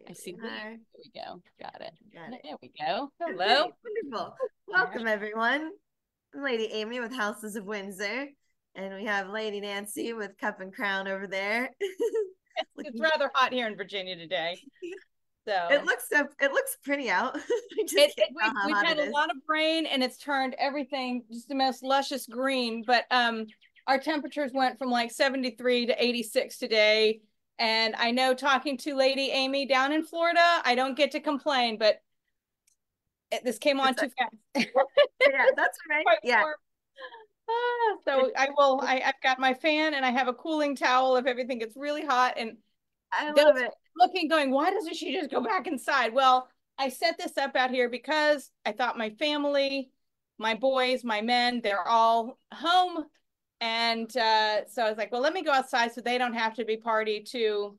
I see. There We go. Got it. Got it. There we go. Hello. Okay, wonderful. There. Welcome, everyone. I'm Lady Amy with Houses of Windsor, and we have Lady Nancy with Cup and Crown over there. It's Looking, rather hot here in Virginia today. it So looks so, it looks pretty out. I just it, can't it tell how we've hot had it a is. lot of rain and it's turned everything just the most luscious green. But our temperatures went from like 73 to 86 today. And I know talking to Lady Amy down in Florida, I don't get to complain, but this came on too fast. Yeah, that's right. Quite Yeah, warm. So I will. I've got my fan and I have a cooling towel if everything gets really hot. And I those love it. looking, going, why doesn't she just go back inside? Well, I set this up out here because I thought my family, my boys, my men, they're all home. And so I was like, well, let me go outside so they don't have to be party to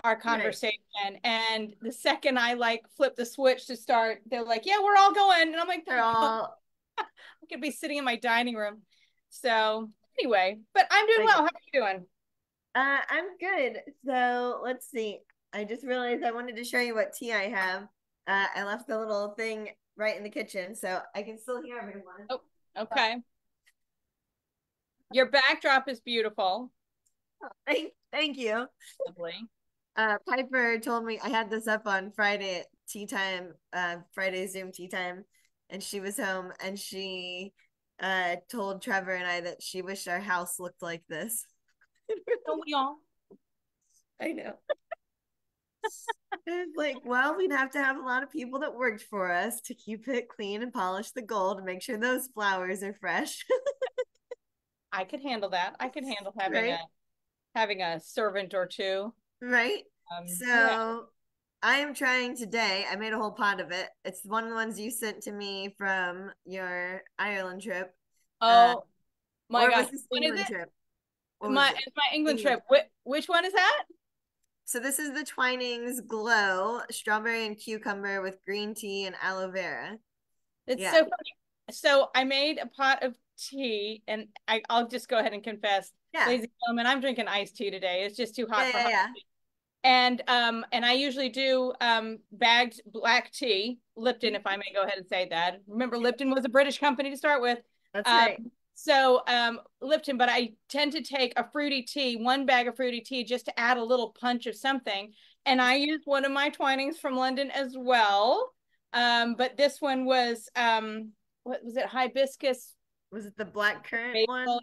our Right. conversation. And the second I like flip the switch to start, they're like, yeah, we're all going. And I'm like, They're all I could be sitting in my dining room. So anyway, but I'm doing like, well. How are you doing? I'm good. So let's see. I just realized I wanted to show you what tea I have. I left the little thing right in the kitchen, so I can still hear everyone. Oh, But okay. Your backdrop is beautiful. thank you. Lovely. Piper told me I had this up on Friday at tea time, Friday Zoom tea time, and she was home and she told Trevor and I that she wished our house looked like this. Don't we all? I know. It's like, well, we'd have to have a lot of people that worked for us to keep it clean and polish the gold and make sure those flowers are fresh. I could handle that. I could handle having a Right? servant or two. Right. Yeah. So I am trying today. I made a whole pot of it. It's one of the ones you sent to me from your Ireland trip. Uh, Oh my or gosh. was this What is England it? trip? What was My it? it's my England England. trip. Which one is that? So this is the Twinings Glow strawberry and cucumber with green tea and aloe vera. It's Yeah. so funny. So I made a pot of tea, and I'll just go ahead and confess, Yeah. ladies and gentlemen, I'm drinking iced tea today. It's just too hot Yeah. for Yeah. hot. Yeah. And I usually do bagged black tea, Lipton, if Mhm. I may go ahead and say that. Remember, Lipton was a British company to start with. That's Um, right. so Lipton, but I tend to take a fruity tea, one bag of fruity tea, just to add a little punch of something. And I used one of my Twinings from London as well. But this one was what was it? Hibiscus Was it the black currant basil. one?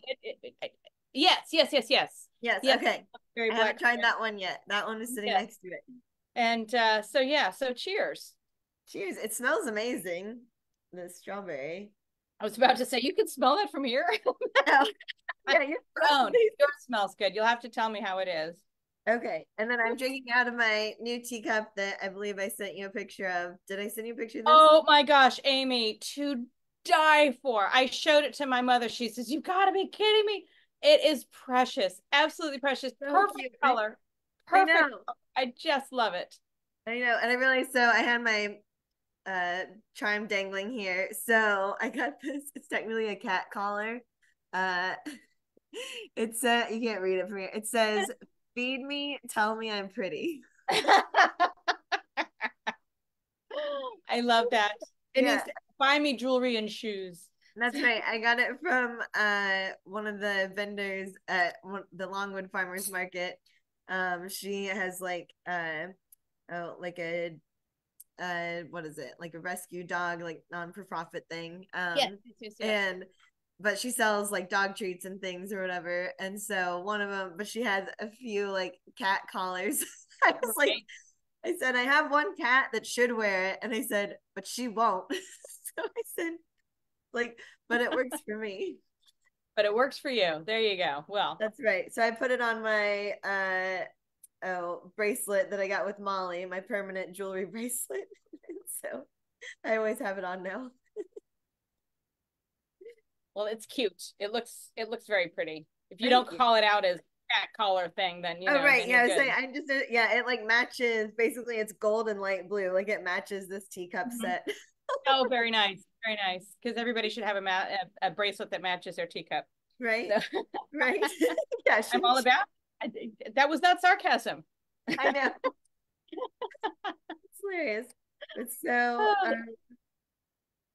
Yes, yes, yes, yes, Yes. yes. Okay. Very I haven't black tried currant. that one yet. That one is sitting Yes. next to it. And so yeah, so cheers. Cheers. It smells amazing. The strawberry. I was about to say you can smell that from here. Oh, yeah, Your you smells own. amazing. Yours smells good. You'll have to tell me how it is. Okay. And then I'm drinking out of my new teacup that I believe I sent you a picture of. Did I send you a picture of this? Oh my gosh, Amy, to die for. I showed it to my mother. She says, "You gotta be kidding me. It is precious. Absolutely precious. So Perfect cute. color. I Perfect. know. I just love it." I know. And I realized so I had my charm dangling here. So I got this. It's technically a cat collar. Uh it's you can't read it from here. It says, feed me, tell me I'm pretty. I love that. It Yeah. means buy me jewelry and shoes. That's right. I got it from one of the vendors at the Longwood Farmers Market. She has like oh, like a what is it? Like a rescue dog, like non-for-profit thing. Yes, yes, yes, yes. And but she sells like dog treats and things or whatever. And so one of them, but she has a few like cat collars. I was like, Right. I said, I have one cat that should wear it. And I said, but she won't. So I said, like, but it works for me. But it works for you. There you go. Well, That's right. So I put it on my bracelet that I got with Molly, my permanent jewelry bracelet. So I always have it on now. well, it's cute. It looks very pretty. If you don't Thank you. call it out as cat collar thing, then Oh right, then yeah. you're I was good. saying, I just yeah, it like matches. Basically, it's gold and light blue. Like it matches this teacup Mhm. set. Oh, very nice. Very nice. Because everybody should have a bracelet that matches their teacup. Right, So right. Yeah, I'm all about I, that was not sarcasm. I know. hilarious. It's so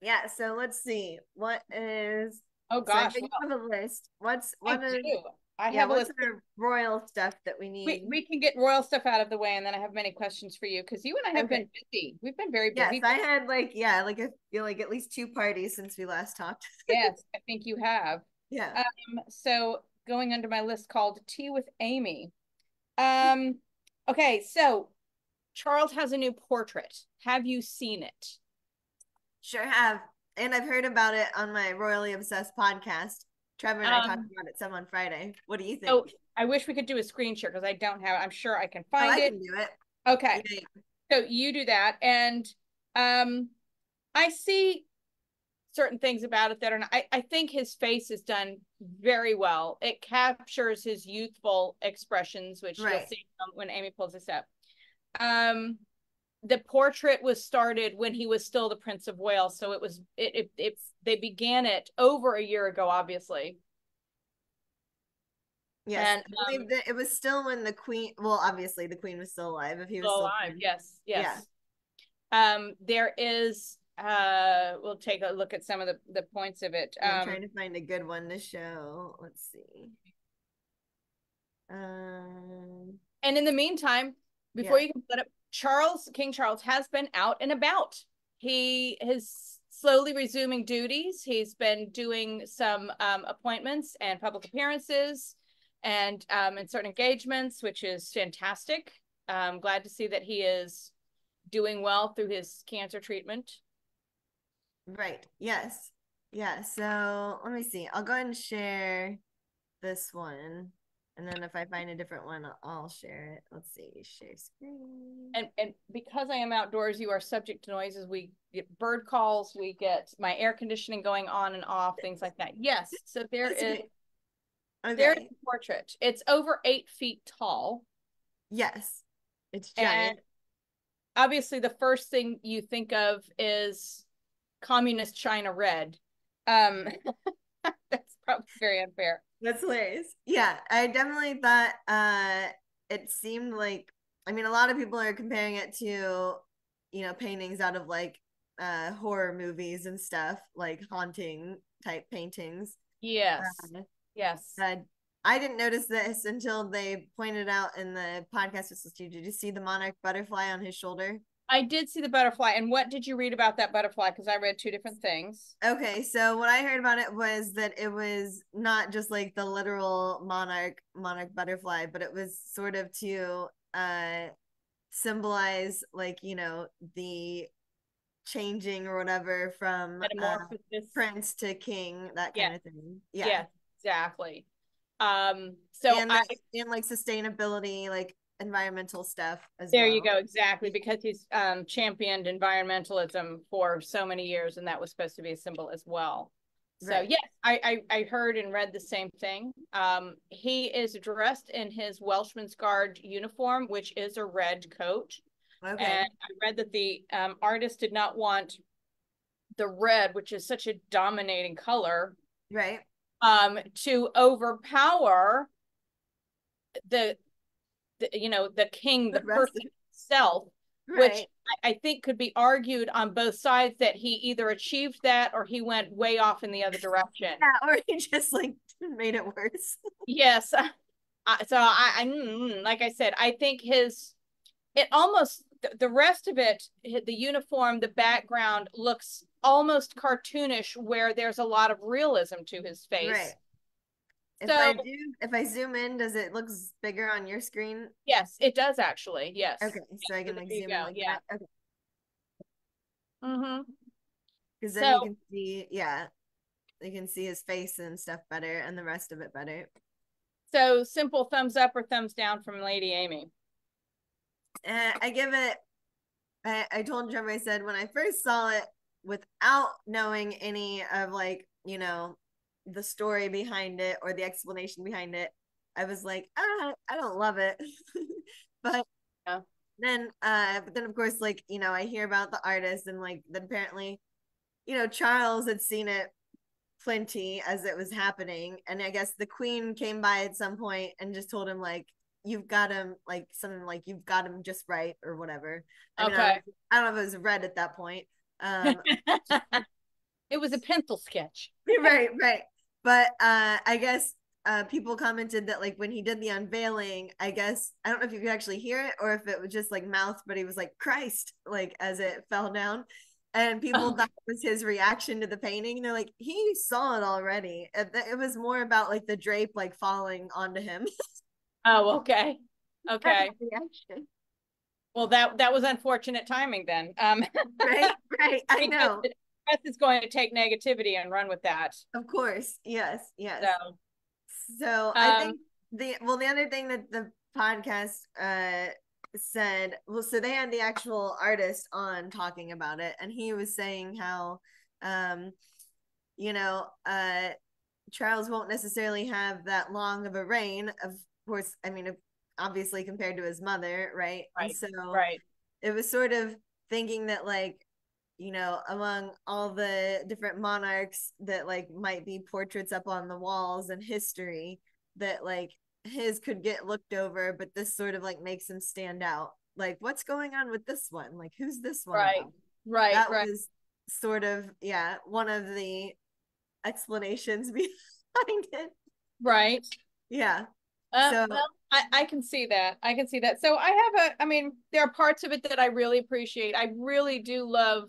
yeah, so let's see. What is Oh so I gosh, think you well, have a list. What's I what is do. I yeah, have a what's list. our royal stuff that we need? We can get royal stuff out of the way, and then I have many questions for you because you and I have Okay. been busy. We've been very Yes, busy. I had like yeah, like I feel like at least two parties since we last talked. Yes, I think you have. Yeah. So going under my list called Tea with Amy. Um, okay, so Charles has a new portrait. Have you seen it? Sure have. And I've heard about it on my Royally Obsessed podcast. Trevor and I talked Um, about it some on Friday. What do you so think? I wish we could do a screen share because I don't have. I'm sure I can Oh, find I it. can do it. Okay, Yeah. so you do that, and um, I see certain things about it that are not, I think his face is done very well. It captures his youthful expressions, which you'll Right. see when Amy pulls this up. Um, the portrait was started when he was still the Prince of Wales, so it they began it over a year ago, obviously. Yes. And I believe that it was still when the Queen, well, obviously the Queen was still alive if he was still still alive. Queen. Yes, Yeah. yes. There is we'll take a look at some of the points of it. And I'm trying to find a good one to show. Let's see. And in the meantime, before Yeah. you can put up, King Charles has been out and about. He is slowly resuming duties. He's been doing some appointments and public appearances and in certain engagements, which is fantastic. I'm glad to see that he is doing well through his cancer treatment. Right. Yes. Yeah. So let me see. I'll go ahead and share this one. And then if I find a different one, I'll share it. Let's see. Share screen. And because I am outdoors, you are subject to noises. We get bird calls, we get my air conditioning going on and off, things like that. Yes. So That's okay. there's Okay. a portrait. It's over 8 feet tall. Yes. It's And giant. obviously the first thing you think of is communist China red. Um, that's probably very unfair. That's hilarious. Yeah, I definitely thought it seemed like I mean a lot of people are comparing it to, paintings out of like horror movies and stuff, like haunting type paintings. Yes. Uh, Yes. I didn't notice this until they pointed out in the podcast. Did you see the monarch butterfly on his shoulder? I did see the butterfly. And what did you read about that butterfly? Because I read two different things. Okay, so what I heard about it was that it was not just like the literal monarch butterfly, but it was sort of to symbolize like, the changing or whatever from Metamorphosis. prince to king, that kind Yes. of thing. Yeah. Yes, exactly. So And I that and like sustainability, like environmental stuff as There you well. go, exactly, because he's championed environmentalism for so many years, and that was supposed to be a symbol as well. So Right. yes, I heard and read the same thing. He is dressed in his Welshman's Guard uniform, which is a red coat. Okay. And I read that the artist did not want the red, which is such a dominating color, Right. to overpower the the king, The the rest of person himself, which right. I think could be argued on both sides that he either achieved that or he went way off in the other direction. Yeah, or he just like made it worse. Yes. Like I said, I think it almost, the rest of it, the uniform, the background looks almost cartoonish where there's a lot of realism to his face. Right. If So, I do, if I zoom in, does it look bigger on your screen? yes, it does actually. Yes. Okay, so I So can there like you zoom in go. like Yeah. that. Okay, Mm-hmm. because then So you can see, yeah, you can see his face and stuff better, and the rest of it better. So simple thumbs up or thumbs down from Lady Amy. I give it. I told Trevor, I said when I first saw it, without knowing any of like the story behind it or the explanation behind it, I was like, I don't love it. But Yeah. then of course, like I hear about the artist, and like then apparently, Charles had seen it plenty as it was happening, and I guess the Queen came by at some point and just told him like, you've got him, like something like you've got him just right or whatever. I mean, Okay. I don't know if it was red at that point. Um, It was a pencil sketch. right, right. But I guess people commented that like when he did the unveiling, I guess I don't know if you could actually hear it or if it was just like mouth, but he was like Christ, like as it fell down. And people Oh, thought it was his reaction to the painting. They're like, he saw it already. It was more about like the drape like falling onto him. oh, okay. That's Okay. the reaction. Well, that was unfortunate timing then. Right, right. I Because know. the press is going to take negativity and run with that. Of course. Yes, yes. So, So I um, think the other thing that the podcast said, well, so they had the actual artist on talking about it, and he was saying how um you know Charles won't necessarily have that long of a reign, of course. I mean, obviously compared to his mother, right? And right, so right, it was sort of thinking that like, among all the different monarchs that like might be portraits up on the walls in history, that like his could get looked over, but this sort of like makes him stand out. Like, what's going on with this one? Like, who's this one right, about? right, That right, was sort of, yeah, one of the explanations behind it. right. Yeah. So Well, I can see that. I can see that. So I mean, there are parts of it that I really appreciate. I really do love,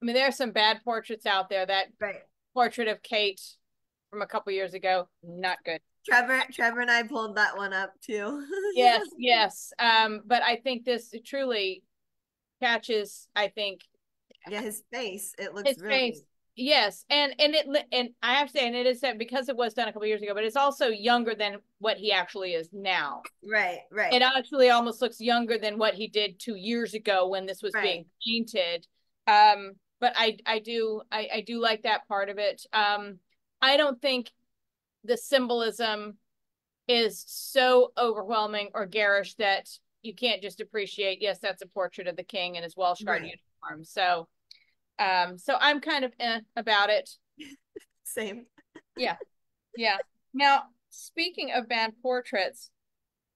I mean, there are some bad portraits out there. That right. portrait of Kate from a couple years ago, not good. Trevor and I pulled that one up too. Yes, yes. But I think this truly catches, I think, Yeah, his face, it looks his face. really Yes, and I have to say, and it is said because it was done a couple years ago, but it's also younger than what he actually is now. right, It right, actually almost looks younger than what he did 2 years ago when this was right. being painted. But I do like that part of it. I don't think the symbolism is so overwhelming or garish that you can't just appreciate, yes, that's a portrait of the king in his Welsh Guard Right. uniform. So I'm kind of about it. Same. Yeah, yeah. Now, speaking of bad portraits,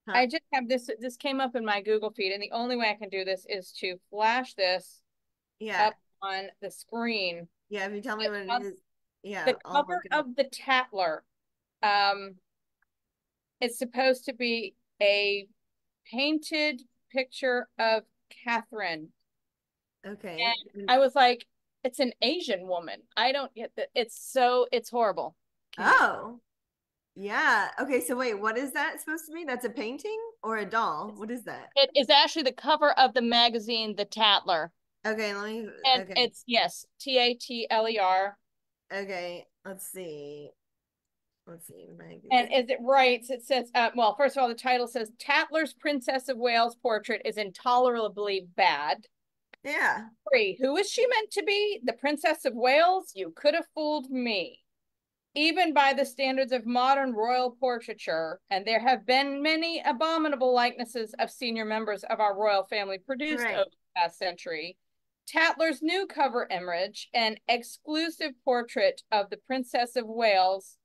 Huh. I just have this. This came up in my Google feed, and the only way I can do this is to flash this Yeah. up on the screen. Yeah. If you tell me what it is, The yeah, I'll look cover it up. of the Tatler. Um, it's supposed to be a painted picture of Catherine. Okay. And I was like, it's an Asian woman. I don't get that. It's horrible. Can't. Oh, yeah. Okay. So wait, what is that supposed to be? That's a painting or a doll? What is that? It is actually the cover of the magazine, The Tatler. Okay. Let me, And okay. it's, yes, Tatler. Okay. Let's see. Let's see. And Magazine. as it writes, it says, well, first of all, the title says Tatler's Princess of Wales portrait is intolerably bad. Yeah. 3, who is she meant to be? The Princess of Wales? You could have fooled me. Even by the standards of modern royal portraiture, and there have been many abominable likenesses of senior members of our royal family produced Right. over the past century, Tatler's new cover image, an exclusive portrait of the Princess of Wales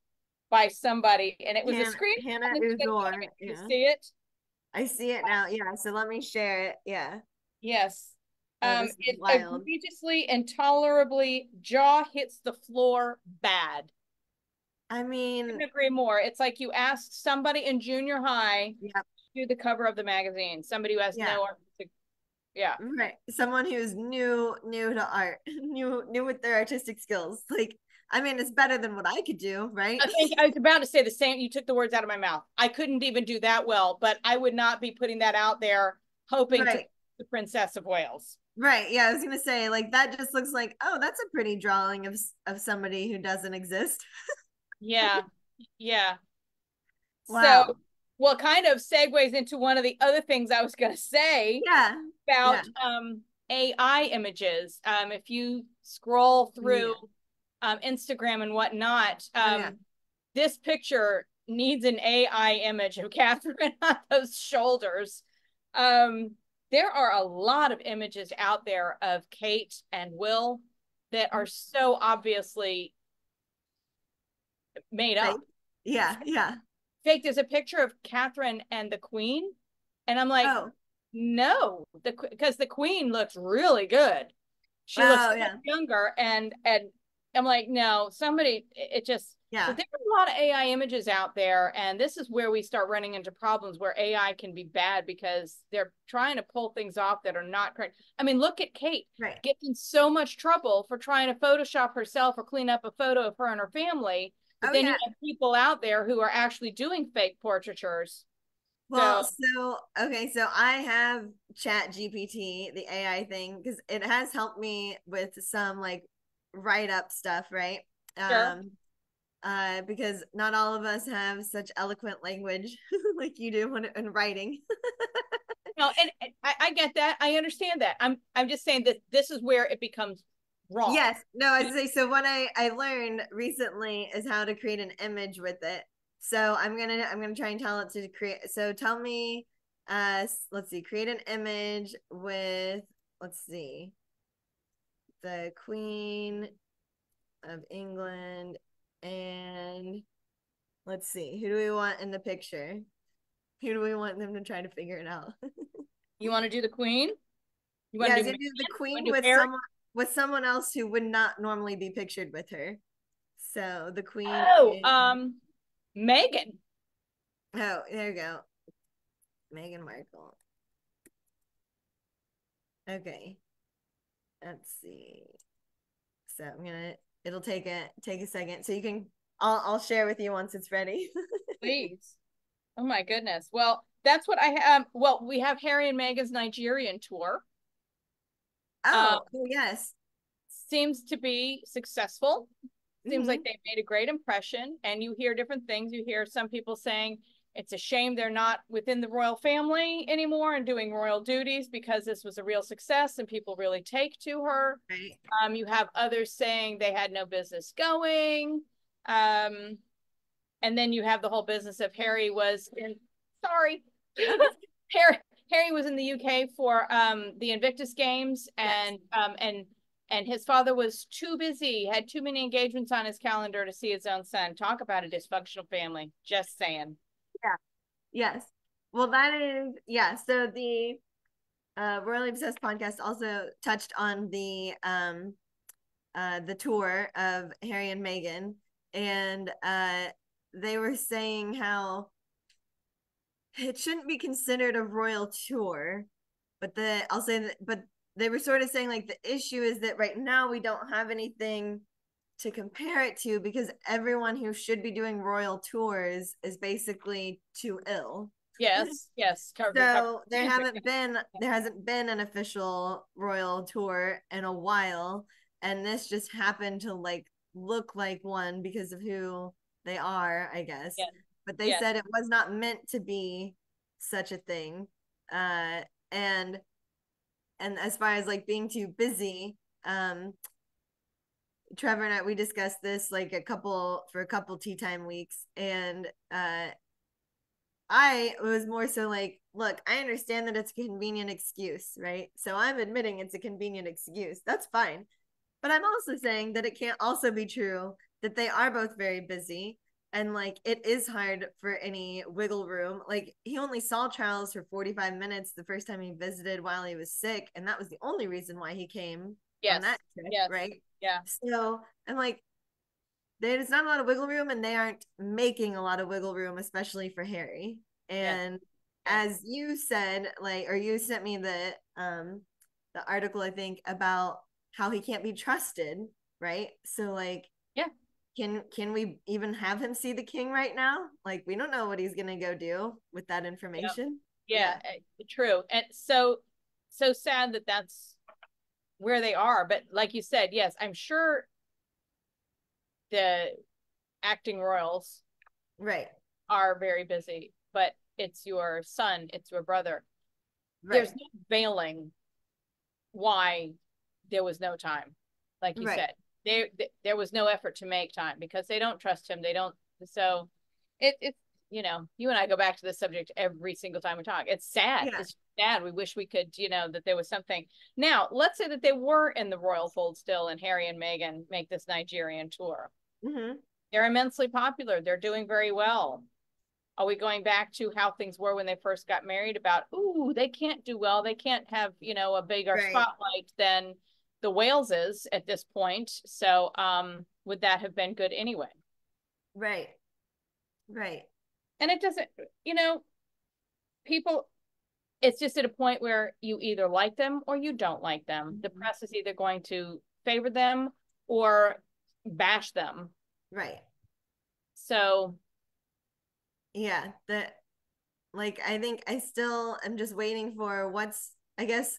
by somebody, and it was a screen. Hannah Uzor. You Yeah. see it? I see it now. Yeah. So let me share it. Yeah. Yes. Oh, this is It's wild. egregiously, intolerably, jaw hits the floor bad. I mean, Couldn't agree more. It's like you asked somebody in junior high yeah. to do the cover of the magazine. Somebody who has Yeah. no artistic, yeah. Right. Someone who's new to art, new with their artistic skills. Like, I mean, it's better than what I could do, right? I think I was about to say the same. You took the words out of my mouth. I couldn't even do that well, but I would not be putting that out there hoping to Right. be the Princess of Wales. Right. Yeah, I was gonna say, like, that just looks like, oh, that's a pretty drawing of somebody who doesn't exist. Yeah. Yeah. So, Wow. well, kind of segues into one of the other things I was going to say Yeah. Yeah. about AI images. If you scroll through Yeah. Instagram and whatnot, Oh yeah. this picture needs an AI image of Catherine on those shoulders. There are a lot of images out there of Kate and Will that are so obviously made Right. up. Yeah. Yeah. fake. There's a picture of Catherine and the Queen, and I'm like, Oh, no, because the Queen looks really good. She looks oh so much yeah, younger, and I'm like, no, somebody, it just. So yeah. there are a lot of AI images out there, and this is where we start running into problems where AI can be bad because they're trying to pull things off that are not correct. I mean, look at Kate Right. getting so much trouble for trying to Photoshop herself or clean up a photo of her and her family. But Oh then you yeah. have people out there who are actually doing fake portraitures. So Well, so okay, so I have Chat GPT, the AI thing, because it has helped me with some like write up stuff, right? sure. Because not all of us have such eloquent language like you do when in writing. No, and I get that. I understand that. I'm just saying that this is where it becomes wrong. Yes, no, I'd say so. What I learned recently is how to create an image with it. So I'm gonna try and tell it to create. So tell me, let's see, create an image with, let's see, the Queen of England, and let's see, who do we want in the picture? Who do we want them to try to figure it out? You want to do the Queen? You Yeah, want I to was do gonna Meghan? do the You want Queen to do Harry? with someone else who would not normally be pictured with her. So the Queen Oh, is, Megan. oh, there you go. Meghan Markle. Okay, let's see. So I'm gonna. It'll take a second, so you can. I'll share with you once it's ready. Please. Oh my goodness. Well, that's what I have. Well, we have Harry and Meghan's Nigerian tour. Uh, Oh, oh yes. seems to be successful. Seems like Mm-hmm. they made a great impression. And you hear different things. You hear some people saying it's a shame they're not within the royal family anymore and doing royal duties because this was a real success and people really take to her. Right. You have others saying they had no business going. Um, and then you have the whole business of Harry was in, sorry, Harry Harry was in the UK for the Invictus Games, Yes. and his father was too busy, had too many engagements on his calendar to see his own son. Talk about a dysfunctional family. Just saying. Yeah. Yes. Well, that is, yeah. So the Royally Obsessed podcast also touched on the tour of Harry and Meghan, and they were saying how it shouldn't be considered a royal tour, but I'll say that, but they were sort of saying like the issue is that right now we don't have anything to compare it to because everyone who should be doing royal tours is basically too ill. Yes, yes. Recovered. So there hasn't been an official royal tour in a while, and this just happened to like look like one because of who they are, I guess. Yes, But they yes, said it was not meant to be such a thing. Uh and as far as like being too busy, Trevor and I, we discussed this like a couple tea time weeks, and I was more so like, look, I understand that it's a convenient excuse, right? So I'm admitting it's a convenient excuse. That's fine. But I'm also saying that it can't also be true that they are both very busy and like it is hard for any wiggle room. Like he only saw Charles for 45 minutes the first time he visited while he was sick, and that was the only reason why he came on yes, that trip, yes, right? yeah, So I'm like, there's not a lot of wiggle room and they aren't making a lot of wiggle room, especially for Harry. yes, And yes, as you said, like, or you sent me the article, I think, about how he can't be trusted, right? So like, yeah, can we even have him see the king right now? Like we don't know what he's gonna go do with that yeah, information. yeah. Yeah. True. And so sad that that's where they are. But like you said, yes, I'm sure the acting royals Right. are very busy, but it's your son, it's your brother. There's Right. no veiling why there was no time. Like you Right. said, there was no effort to make time because they don't trust him. They don't. So it's you and I go back to this subject every single time we talk. It's sad. Yeah. It's sad. We wish we could, that there was something. Now, let's say that they were in the royal fold still and Harry and Meghan make this Nigerian tour. Mm-hmm. They're immensely popular. They're doing very well. Are we going back to how things were when they first got married about, ooh, they can't do well. They can't have, a bigger Right. spotlight than the Waleses at this point. So would that have been good anyway? Right. Right. And it doesn't, you know, people, it's just at a point where you either like them or you don't like them. The Mhm. press is either going to favor them or bash them. Right. So, Yeah. That, like, I think I still am just waiting for I guess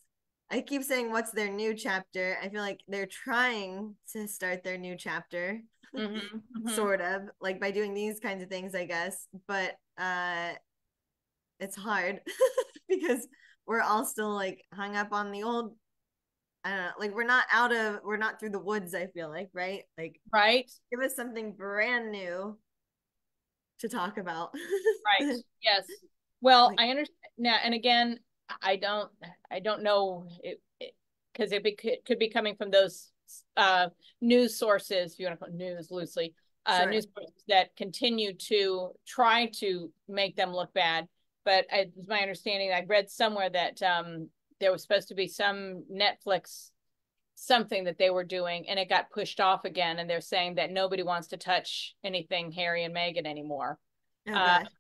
I keep saying what's their new chapter. I feel like they're trying to start their new chapter, mm-hmm, mm-hmm. sort of, like by doing these kinds of things, I guess. But it's hard because we're all still like hung up on the old. I don't know, like we're not through the woods, I feel like, right? Like Right, give us something brand new to talk about. right, yes. Well, Like I understand now, and again, I don't, I don't know it because could be coming from those news sources, if you want to call it news loosely, sure. news sources that continue to try to make them look bad. But it's my understanding, I read somewhere that there was supposed to be some Netflix something that they were doing, and it got pushed off again. And they're saying that nobody wants to touch anything Harry and Meghan anymore. Oh Uh, gosh.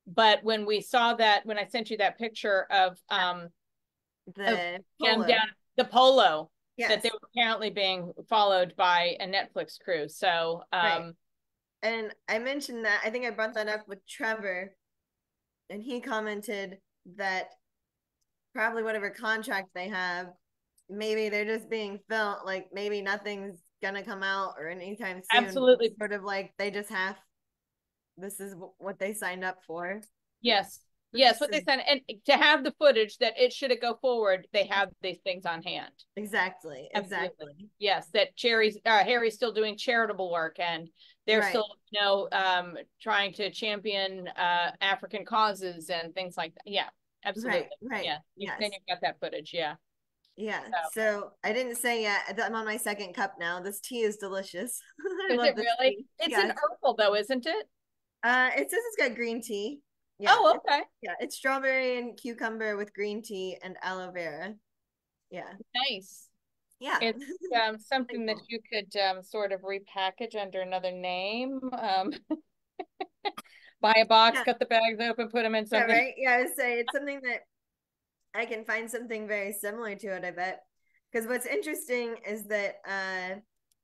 but when we saw that, when I sent you that picture of The them polo. down the polo, that they Yes. were apparently being followed by a Netflix crew. So Right. And I mentioned that, I think I brought that up with Trevor, and he commented that probably whatever contract they have, maybe they're just being filmed, like maybe nothing's gonna come out or anytime soon. absolutely, Sort of like they just have, this is what they signed up for. yes, Which yes, is what they said, and to have the footage that it should go forward, they have these things on hand. exactly, Absolutely. exactly. Yes, that Harry's still doing charitable work, and they're Right, still, trying to champion African causes and things like that. Yeah, right, absolutely. right. Yeah. Then Yes. you've got that footage. Yeah. Yeah. So So I didn't say yet that I'm on my second cup now. This tea is delicious. I is love it this really? tea. It's an Yes. herbal though, isn't it? It says it's got green tea. Yeah. Oh, okay. Yeah, it's strawberry and cucumber with green tea and aloe vera. Yeah. Nice. Yeah. It's something that Thankful. you could sort of repackage under another name. Buy a box, Yeah. cut the bags open, put them in Yeah, something. right. Yeah, I would say it's something that I can find something very similar to it, I bet. Because what's interesting is that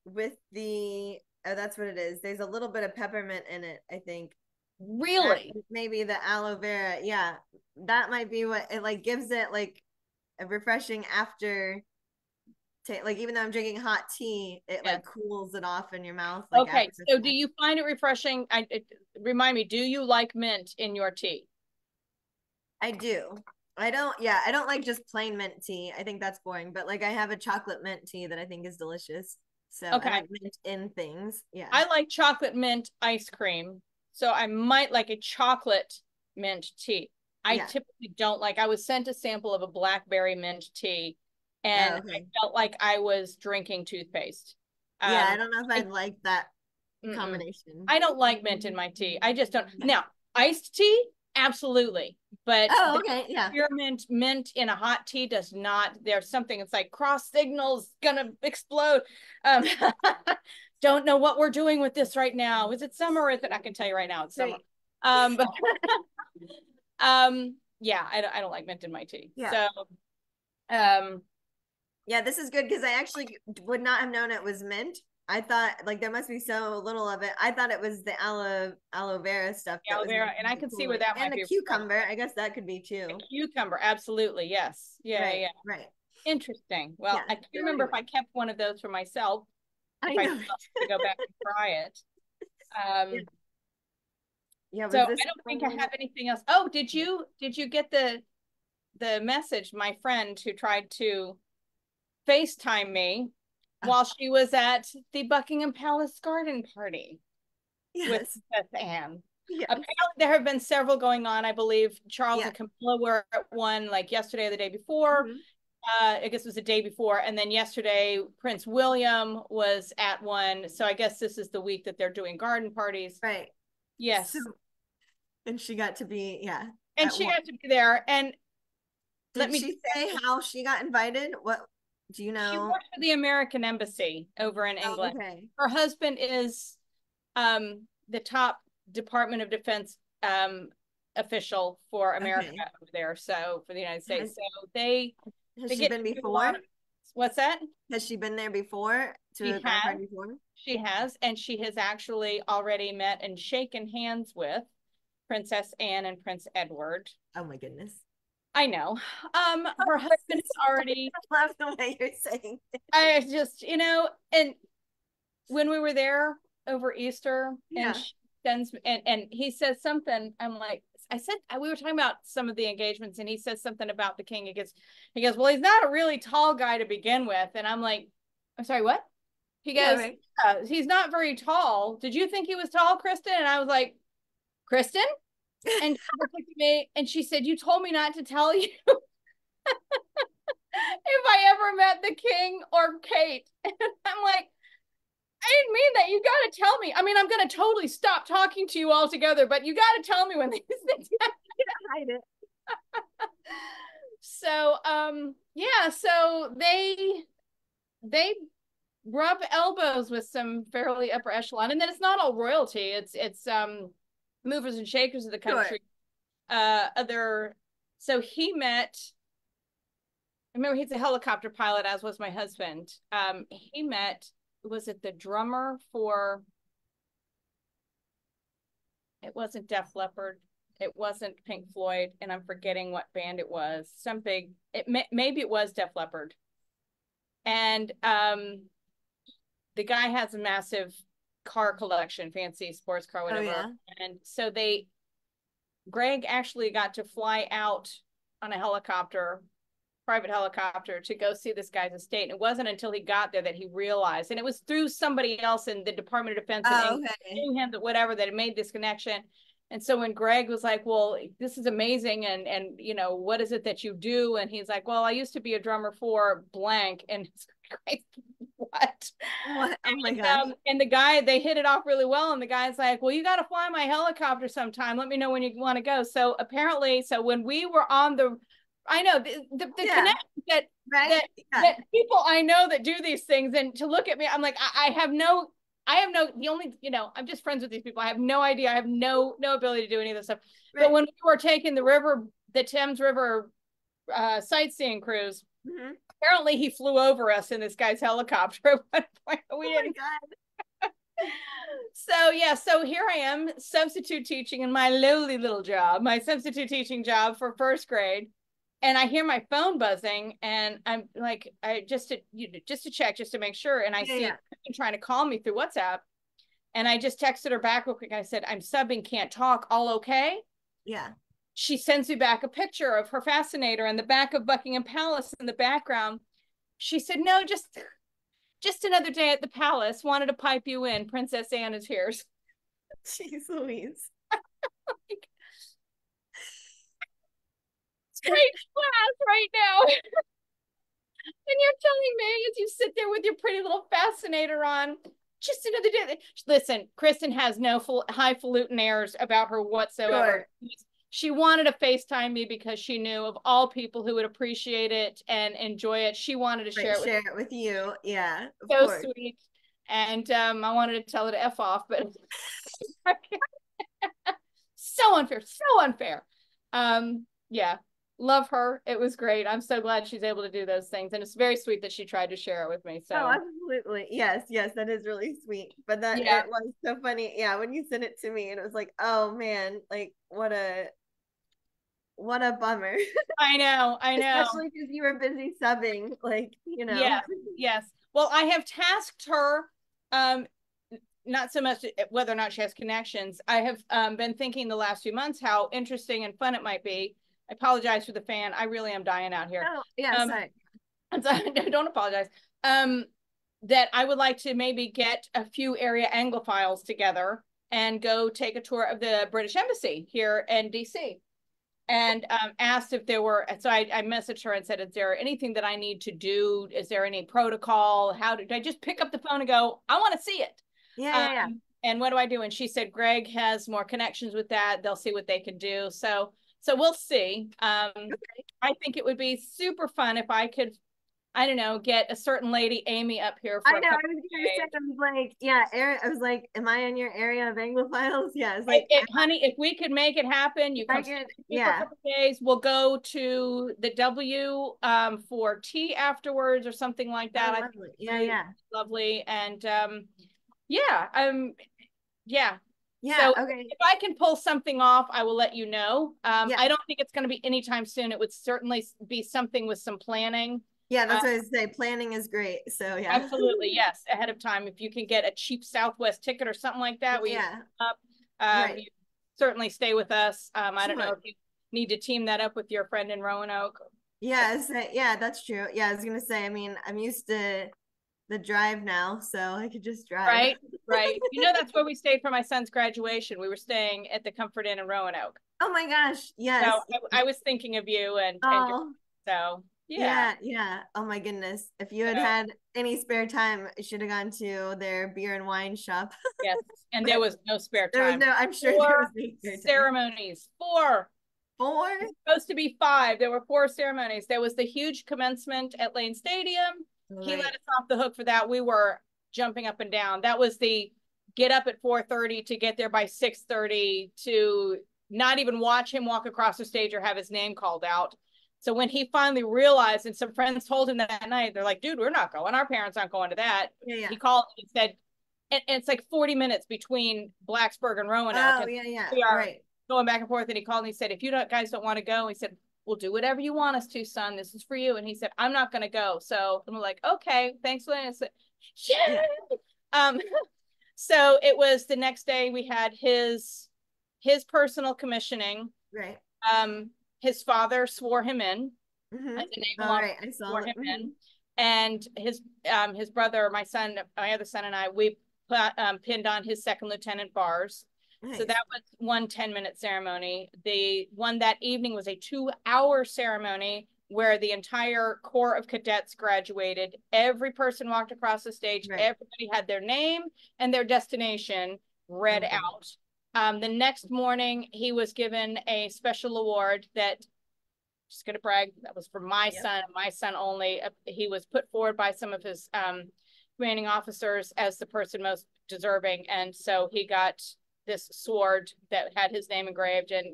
with the oh, that's what it is. There's a little bit of peppermint in it, I think. That Really? maybe the aloe vera, yeah. That might be what it like gives it like a refreshing after like even though I'm drinking hot tea, it Yes. like cools it off in your mouth like Okay. after the So do fact. you find it refreshing? Remind me, do you like mint in your tea? I do. I don't like just plain mint tea. I think that's boring, but like I have a chocolate mint tea that I think is delicious. So I Okay. like mint in things. Yeah. I like chocolate mint ice cream. So I might like a chocolate mint tea. I Yeah. typically don't like, I was sent a sample of a blackberry mint tea Oh, and I okay. felt like I was drinking toothpaste. Yeah, Um, I don't know if I, I'd like that mm-mm. combination. I don't like mint in my tea. I just don't. Now, iced tea, absolutely. But Oh, the okay. Yeah. spearmint mint in a hot tea does not. There's something, it's like cross signals gonna explode. Um, don't know what we're doing with this right now. Is it summer? Or is it? I can tell you right now, it's summer. Great. But yeah, I don't like mint in my tea. Yeah. So um, Yeah, this is good because I actually would not have known it was mint. I thought like there must be so little of it. I thought it was the aloe vera stuff that aloe was vera, making and I it can see where cooler. that And might the be cucumber, refreshing. I guess that could be A too. cucumber, absolutely, yes. Yeah, Right, yeah. right. Interesting. Yeah. Well, I can't So remember if I anyway, kept one of those for myself, I if I know. still have to go back and try it. Yeah. Um, Yeah, so was I this don't think I one? have anything else. Oh, did you get the message? My friend who tried to FaceTime me Oh, while she was at the Buckingham Palace garden party with yes. Princess Anne. Yes. Apparently, there have been several going on. I believe Charles Yeah. and Camilla were at one like yesterday or the day before. Mhm. I guess it was the day before, and then yesterday Prince William was at one. So I guess this is the week that they're doing garden parties. Right. So Yes. And she got to be, yeah, And at she one. got to be there. And let Did me she say how she got invited? What do you she know? works for the American Embassy over in Oh, England. okay. Her husband is the top Department of Defense official for America Okay. over there, so for the United Has, States. So they has they she get been to do a lot before? of what's that? Has she been there before to She a grad has, party before? she has, and she has actually already met and shaken hands with Princess Anne and Prince Edward. Oh my goodness. I know. Her husband is already. I love the way you're saying it. I just, and when we were there over Easter, and Yeah. she sends and he says something. I'm like, I said we were talking about some of the engagements, and he says something about the king. He goes, well, he's not a really tall guy to begin with, and I'm like, I'm sorry, what? He Yeah, goes, right. he's not very tall. Did you think he was tall, Kristen? And I was like, Kristen? And she looked at me and she said, you told me not to tell you if I ever met the king or Kate. And I'm like, I didn't mean that. You got to tell me. I mean, I'm going to totally stop talking to you altogether, but you got to tell me when these things happen. Hide it. So, yeah, so they rub elbows with some fairly upper echelon, and then it's not all royalty. It's movers and shakers of the Sure. country. Other so he met. Remember, he's a helicopter pilot, as was my husband. He met. Was it the drummer for? It wasn't Def Leppard. It wasn't Pink Floyd, and I'm forgetting what band it was. Some big. Maybe it was Def Leppard, and the guy has a massive car collection, fancy sports car, Oh whatever. yeah. And so Greg actually got to fly out on a helicopter, private helicopter, to go see this guy's estate. And it wasn't until he got there that he realized, and it was through somebody else in the Department of Defense in Oh, England, okay. knew him, that whatever, that it made this connection. And so when Greg was like, well, this is amazing, and what is it that you do? And he's like, well, I used to be a drummer for blank. And it's like, what? What? Oh my gosh. And the guy, they hit it off really well. And the guy's like, well, you got to fly my helicopter sometime. Let me know when you want to go. So apparently, so when we were on I know the Yeah. connection that Right? that Yeah. that people I know that do these things, and to look at me, I'm like, I have no, the only, I'm just friends with these people. I have no idea. I have no ability to do any of this stuff. But Right. when we were taking the Thames River sightseeing cruise, Mm-hmm. apparently he flew over us in this guy's helicopter at one point. We Oh my didn't. God. So yeah, so here I am substitute teaching in my lowly little job, my substitute teaching job for first grade. And I hear my phone buzzing, and I'm like, I just to check, just to make sure. And I Yeah, see yeah. her trying to call me through WhatsApp. And I just texted her back real quick. I said, I'm subbing, can't talk, all okay? Yeah. She sends me back a picture of her fascinator and the back of Buckingham Palace in the background. She said, no, just another day at the palace. Wanted to pipe you in. Princess Anne is here. Jeez Louise. Straight class right now. And you're telling me, as you sit there with your pretty little fascinator on, just another day. Listen, Kristen has no highfalutin airs about her whatsoever. Sure. She wanted to FaceTime me because she knew, of all people who would appreciate it and enjoy it, she wanted to share Right. it with Share it with you. Yeah, of me. So course. sweet. And I wanted to tell her to F off, but so unfair, so unfair. Yeah, love her. It was great. I'm so glad she's able to do those things, and it's very sweet that she tried to share it with me. Oh, So absolutely. Yes, yes, that is really sweet. But that yeah, it was so funny. Yeah, when you sent it to me, and it was like, oh man, like what a bummer. I know. Especially because you were busy subbing, like, you know. Yes, yes. Well, I have tasked her, um, not so much whether or not she has connections. I have been thinking the last few months how interesting and fun it might be. I apologize for the fan. I really am dying out here. Oh, yeah, Um, sorry. don't apologize. That I would like to maybe get a few area Anglophiles together and go take a tour of the British Embassy here in DC. And asked if there were, so I messaged her and said, is there anything that I need to do? Is there any protocol? How did I just pick up the phone and go, I want to see it? Yeah, Um, yeah, yeah. and what do I do? And she said, Greg has more connections with that. They'll see what they can do. So we'll see. I think it would be super fun if I could, I don't know, get a certain lady, Amy, up here I for a know. I couple was of gonna say, days. I was like, yeah, Aaron. I was like, am I in your area of Anglophiles? Yeah, it's like, Honey, if we could make it happen, you I come stay get, with me for a yeah. couple of days. We'll go to the W for tea afterwards or something like Oh, that. I think lovely. it's Yeah, really yeah, lovely. And yeah, yeah. yeah. So Okay. if I can pull something off, I will let you know. Yeah, I don't think it's going to be anytime soon. It would certainly be something with some planning. yeah. Uh, That's what I say. Planning is great. So yeah, Absolutely, yes, ahead of time. If you can get a cheap Southwest ticket or something like that, we yeah. up. Right. You certainly stay with us. I don't know Sure. if you need to team that up with your friend in Roanoke. Yeah, yeah, that's true. Yeah, I was gonna say, I mean, I'm used to the drive now, so I could just drive. Right, right. You know, that's where we stayed for my son's graduation. We were staying at the Comfort Inn in Roanoke. Oh my gosh, So yes. I was thinking of you and Oh, so yeah. yeah, yeah. Oh my goodness. If you had So had any spare time, I should have gone to their beer and wine shop. yes, and there But was no spare there was time. no, I'm sure there was Four no spare time. ceremonies, four. Four? It's supposed to be five. There were four ceremonies. There was the huge commencement at Lane Stadium. He let Right. us off the hook for that. We were jumping up and down. That was the get up at 4:30 to get there by 6:30 to not even watch him walk across the stage or have his name called out. So when he finally realized, and some friends told him that night, they're like, dude, we're not going. Our parents aren't going to that. Yeah, yeah. He called and said, and it's like 40 minutes between Blacksburg and Roanoke. Oh, And yeah, yeah. we are Right. going back and forth. And he called and he said, if you guys don't want to go, he said, we'll do whatever you want us to, son. This is for you. And he said, I'm not going to go. So I'm like, okay, thanks for that. I said, Yeah. yeah. Um, so it was the next day we had his personal commissioning. Right. Um, his father swore him in Mm-hmm. as a naval All officer, right. I saw swore that. him Mm-hmm. in. And his brother, my other son and I, we put, pinned on his second lieutenant bars. So Nice. that was one 10-minute ceremony. The one that evening was a 2-hour ceremony where the entire Corps of Cadets graduated. Every person walked across the stage. Right. Everybody had their name and their destination read Okay. out. The next morning, he was given a special award that, just going to brag, that was for Yep. my son only. He was put forward by some of his commanding officers as the person most deserving. And so he got this sword that had his name engraved, and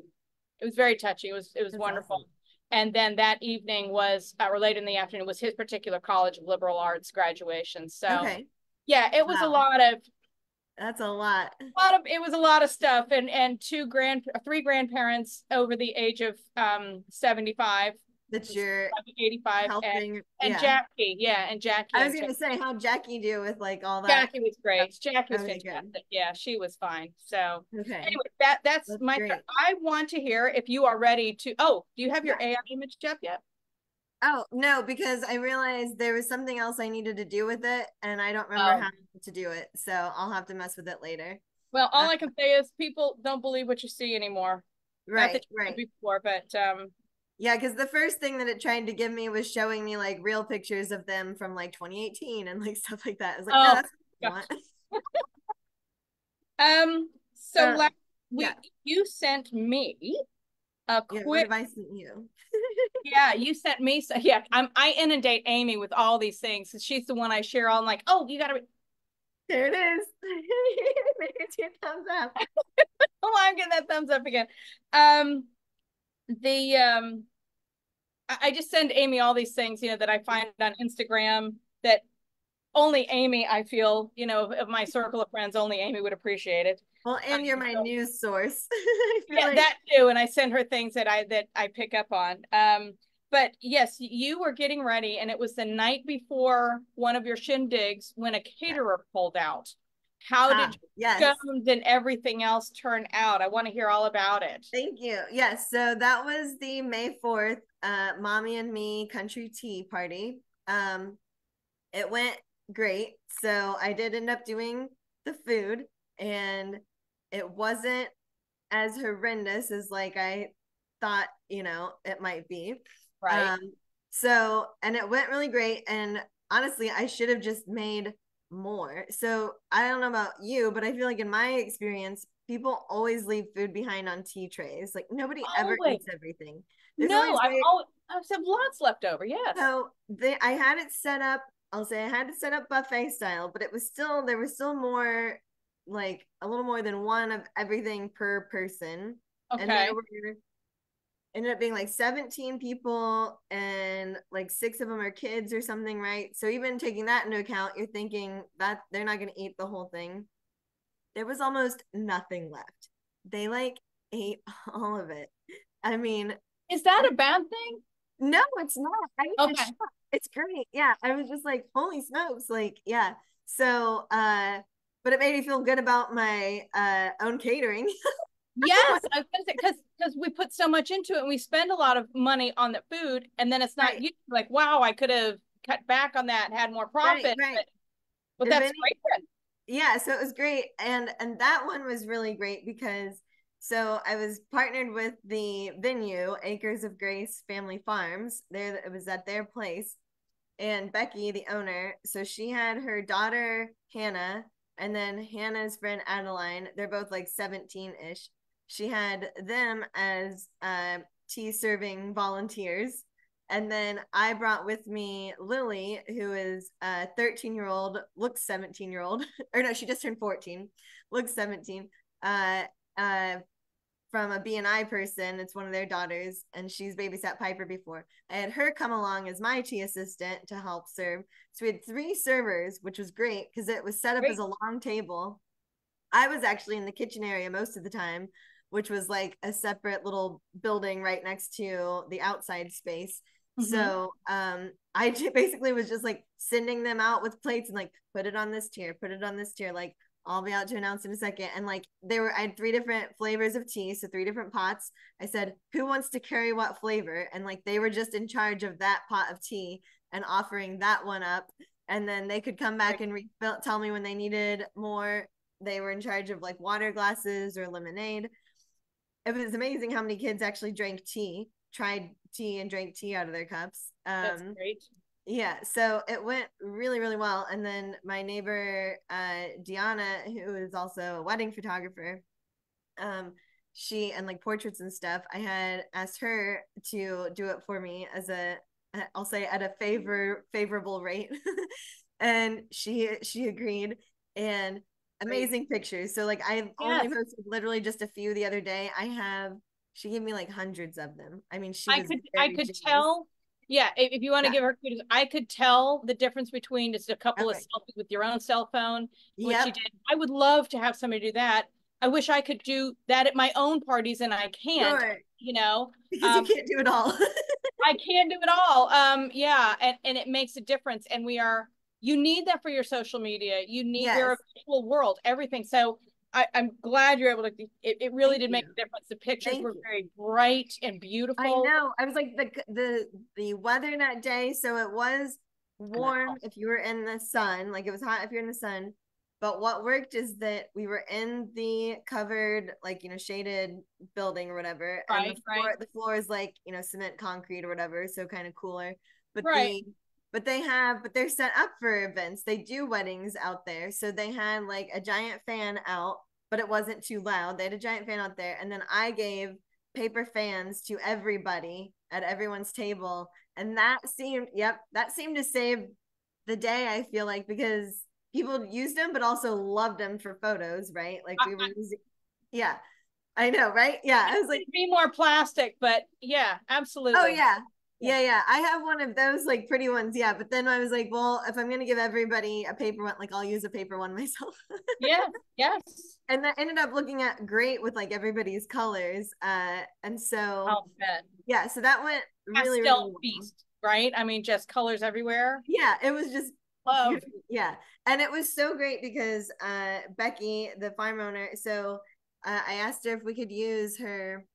it was very touching. It was That's wonderful. awesome. And then that evening was, or later in the afternoon, was his particular College of Liberal Arts graduation. So Okay. yeah, it was a Wow. lot of That's a lot. it was a lot of stuff, and three grandparents over the age of 75, That you're 85, helping. and Yeah. Jackie, yeah, and Jackie I was and gonna say, how'd Jackie do with like all that? Jackie was great. Jackie was Okay, good. fantastic. Yeah, she was fine. So Okay. anyway, that's That's my great. I want to hear if you are ready to. Oh, do you have your Yeah. AI image up yet? Oh, no, because I realized there was something else I needed to do with it, and I don't remember Oh, how to do it. So I'll have to mess with it later. well, Uh, all I can say is people don't believe what you see anymore. Not right, that you right. did before, but Yeah, because the first thing that it tried to give me was showing me like real pictures of them from like 2018 and like stuff like that. I was like, no, oh that's what I want. so last Yeah, we you sent me a yeah. What quick have I sent you? yeah, you sent me so yeah, I inundate Amy with all these things. She's the one I share all. I'm like, oh, you gotta There it is. There's your thumbs up. oh, I'm getting that thumbs up again. Um the I just send Amy all these things, that I find on Instagram that only Amy, I feel, of my circle of friends, only Amy would appreciate it. Well, and you're my So, news source. I feel yeah, like that too. And I send her things that I pick up on. But yes, you were getting ready, and it was the night before one of your shindigs when a caterer pulled out. How did yes. your scones and everything else turn out? I want to hear all about it. Thank you. Yes, so that was the May 4th Mommy and Me Country Tea Party. It went great. So I did end up doing the food, and it wasn't as horrendous as like I thought, it might be. Right. Um, so and it went really great. And honestly, I should have just made more. So I don't know about you, but I feel like in my experience, people always leave food behind on tea trays. Like nobody ever Always. eats everything. There's No, always like, I have lots left over. Yes. so I had it set up. I'll say I had it set up buffet style, but it was still there was still more, like a little more than one of everything per person, and Okay. there were ended up being like 17 people and like six of them are kids or something, right? So even taking that into account, you're thinking that they're not going to eat the whole thing. There was almost nothing left. They like ate all of it. I mean, Is that a bad thing? no, it's not. I was just Okay. shocked. It's great. Yeah. I was just like, holy smokes. Like, yeah. So but it made me feel good about my own catering. Yes, I was gonna say because we put so much into it and we spend a lot of money on the food, and then it's not Right, you like, wow, I could have cut back on that and had more right, profit, right. but If that's any, great then. yeah, so it was great. And that one was really great because so I was partnered with the venue, Acres of Grace Family Farms. There it was at their place. And Becky, the owner, so she had her daughter Hannah and then Hannah's friend Adeline. They're both like 17-ish. She had them as tea serving volunteers. And then I brought with me Lily, who is a 13-year-old, looks 17-year-old, or no, she just turned 14, looks 17, uh, uh, from a BNI person. It's one of their daughters, and she's babysat Piper before. I had her come along as my tea assistant to help serve. So we had 3 servers, which was great because it was set up as Great. a long table. I was actually in the kitchen area most of the time, which was like a separate little building right next to the outside space. Mm-hmm. So I basically was just like sending them out with plates and like put it on this tier, put it on this tier. Like I'll be out to announce in a second. And like I had 3 different flavors of tea, so 3 different pots. I said, who wants to carry what flavor? And like they were just in charge of that pot of tea and offering that one up. And then they could come back Great. and tell me when they needed more. They were in charge of like water glasses or lemonade. It was amazing how many kids actually drank tea, tried tea and drank tea out of their cups. That's great. Yeah, so it went really, really well. And then my neighbor, Deanna, who is also a wedding photographer, um, she and like portraits and stuff, I had asked her to do it for me as a, I'll say at a favorable rate. And she agreed. And Great. amazing pictures. So like I only Yes. posted literally just a few the other day. I have she gave me like hundreds of them. I mean, she was I very could generous. tell. Yeah, if you want to Yeah. give her kudos, I could tell the difference between just a couple of Okay. selfies with your own cell phone, which you Yep. did. I would love to have somebody do that. I wish I could do that at my own parties, and I can't. Sure. You know, Because you um, can't do it all. I can't do it all. Yeah, and it makes a difference. And you need that for your social media. You're a Yes. visual world, everything. So I'm glad you're able to. It really Thank did make you. a difference. The pictures Thank were you. very bright and I beautiful. know. I was like the weather that day, so it was And the warm if you were in the sun, like it was hot if you're in the sun. But what worked is that we were in the covered, like, shaded building or whatever, and right, the floor is like, cement concrete or whatever, so kind of cooler. But right. they're set up for events. They do weddings out there. So they had like a giant fan out, but it wasn't too loud. They had a giant fan out there, and then I gave paper fans to everybody at everyone's table, and that seemed to save the day. I feel like because people used them but also loved them for photos, right? Like we were using, yeah, I know, right? Yeah, I was like, Be more plastic, but yeah, oh absolutely. yeah. Yeah. Yeah, I have one of those like pretty ones. Yeah, but then I was like, well, if I'm gonna give everybody a paper one, like I'll use a paper one myself. Yes, yes. And that ended up looking at great with like everybody's colors. And so I'll bet. yeah, so that went really, really Pastel well. feast, right? I mean, just colors everywhere. Yeah, it was just Love. beautiful. Yeah. And it was so great because Becky, the farm owner, so I asked her if we could use her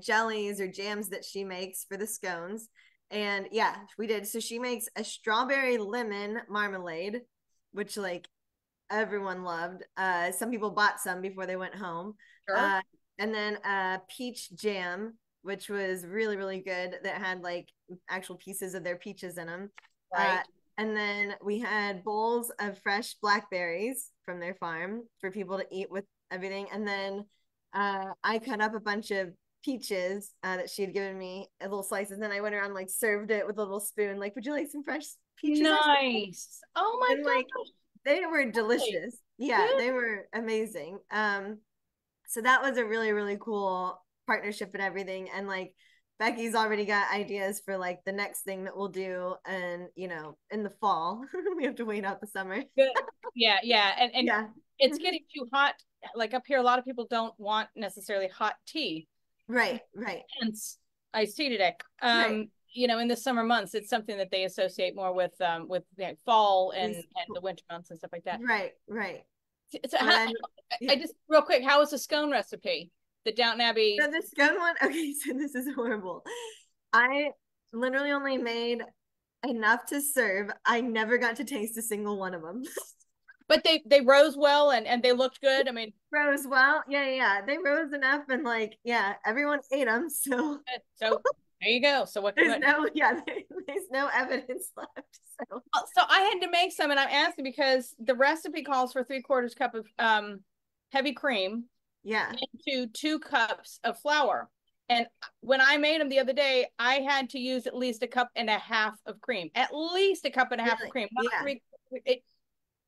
jellies or jams that she makes for the scones. And yeah, we did. So she makes a strawberry lemon marmalade, which like everyone loved. Some people bought some before they went home. Sure. Uh, and then peach jam, which was really, really good, that had like actual pieces of their peaches in them. Uh, Right. And then we had bowls of fresh blackberries from their farm for people to eat with everything. And then I cut up a bunch of peaches that she had given me, little slices. And then I went around and like served it with a little spoon. Like, would you like some fresh peaches or something? Nice. Oh my And like, gosh. they were Really? delicious. Yeah, Good. they were amazing. So that was a really, really cool partnership and everything. And like, Becky's already got ideas for like the next thing that we'll do, and in the fall. We have to wait out the summer. Good. Yeah, yeah. And Yeah. it's getting too hot. Like up here, a lot of people don't want necessarily hot tea. Right, right, Hence iced tea today. right. In the summer months, it's something that they associate more with fall and These, the winter months and stuff like that. right, right. So But I yeah. just real quick, how was the scone recipe? The Downton Abbey. So the scone one, okay, so this is horrible. I literally only made enough to serve. I never got to taste a single one of them. But they rose well and they looked good. I mean, Rose well, yeah, yeah, they rose enough, and like, yeah, everyone ate them. So so there you go. So what? there's no, yeah, there's no evidence left. So So I had to make some, and I'm asking because the recipe calls for 3/4 cup of heavy cream yeah, into 2 cups of flour. And when I made them the other day, I had to use at least a cup and a half of cream. At least a cup and a half of really, cream, not yeah. three. It,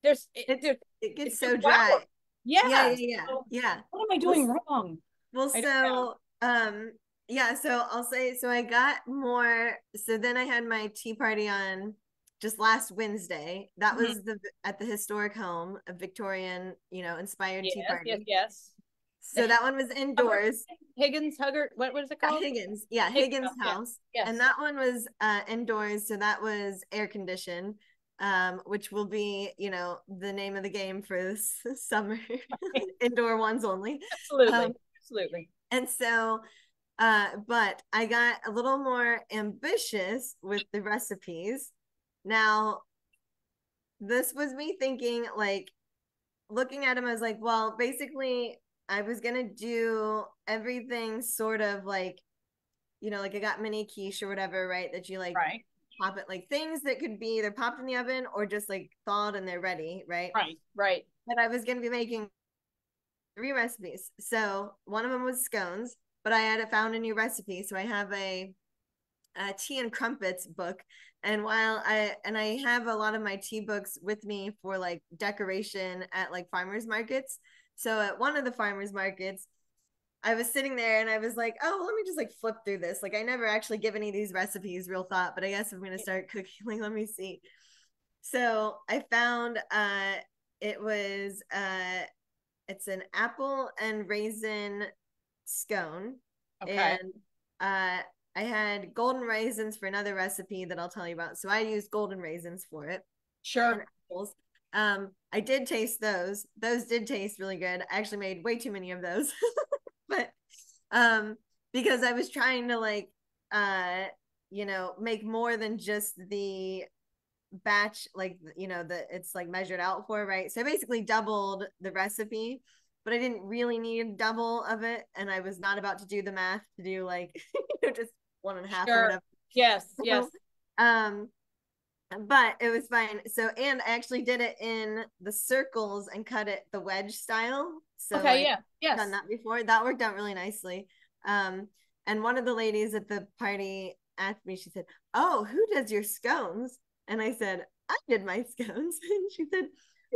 there's It's there's it it's gets just so flour. dry. Yeah, Yeah. yeah, yeah, So yeah. what am I Well, doing wrong? well, I don't know. so yeah, so I'll say, so I got more. So then I had my tea party on just last Wednesday. That Mhm. was the at the historic home, a Victorian, inspired tea Yes, yes, party. yes. So that one was Hubbard, indoors. Huggard. What is it Yeah, called? Higgins. Yeah, Higgins Higgins House. Yeah. house. And Yes. that one was indoors, so that was air conditioned, which will be, the name of the game for this summer. Indoor ones only. Um, Absolutely. Absolutely. and so but I got a little more ambitious with the recipes. Now, this was me thinking, like, looking at them, I was like, well, basically, I was gonna do everything sort of like, like I got mini quiche or whatever, right? That you like Right. pop it, like things that could be either popped in the oven or just like thawed and they're ready, right? Right. Right. But I was gonna be making 3 recipes. So one of them was scones, but I had found a new recipe. So I have a tea and crumpets book. And I have a lot of my tea books with me for like decoration at like farmers markets. So at one of the farmers markets, I was sitting there and I was like, oh, let me just like flip through this. Like I never actually give any of these recipes real thought, but I guess I'm gonna start cooking. Like, let me see. So I found it was it's an apple and raisin scone. Okay. And I had golden raisins for another recipe that I'll tell you about. So I used golden raisins for it, and Sure. apples. I did taste those. Those did taste really good. I actually made way too many of those. But um because I was trying to like make more than just the batch, like that it's like measured out for, right? So I basically doubled the recipe, but I didn't really need double of it, and I was not about to do the math to do like just 1.5 or Sure. whatever. Yes. Yes. So, um but it was fine. So, and I actually did it in the circles and cut it the wedge style. So Okay. like Yeah. done Yes. that before. That worked out really nicely. And one of the ladies at the party asked me, she said, oh, who does your scones? And I said, I did my scones. And she said,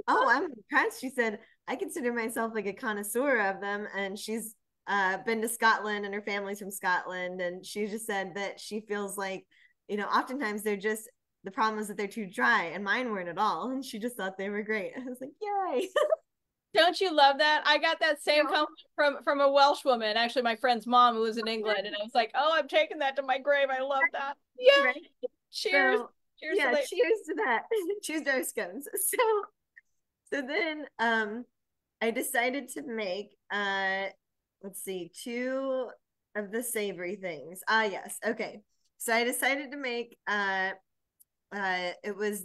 oh, I'm impressed. She said, I consider myself like a connoisseur of them. And she's been to Scotland, and her family's from Scotland. And she just said that she feels like, oftentimes they're just, the problem is that they're too dry, and mine weren't at all. And she just thought they were great. I was like, yay. Don't you love that? I got that same compliment from a Welsh woman, actually my friend's mom who was in England, and I was like, oh, I'm taking that to my grave. I love that. Right. Yeah. Cheers. So Cheers to yeah, that. cheers to that. Cheers to our scones. So then I decided to make let's see, 2 of the savory things. Ah, yes. Okay. So I decided to make it was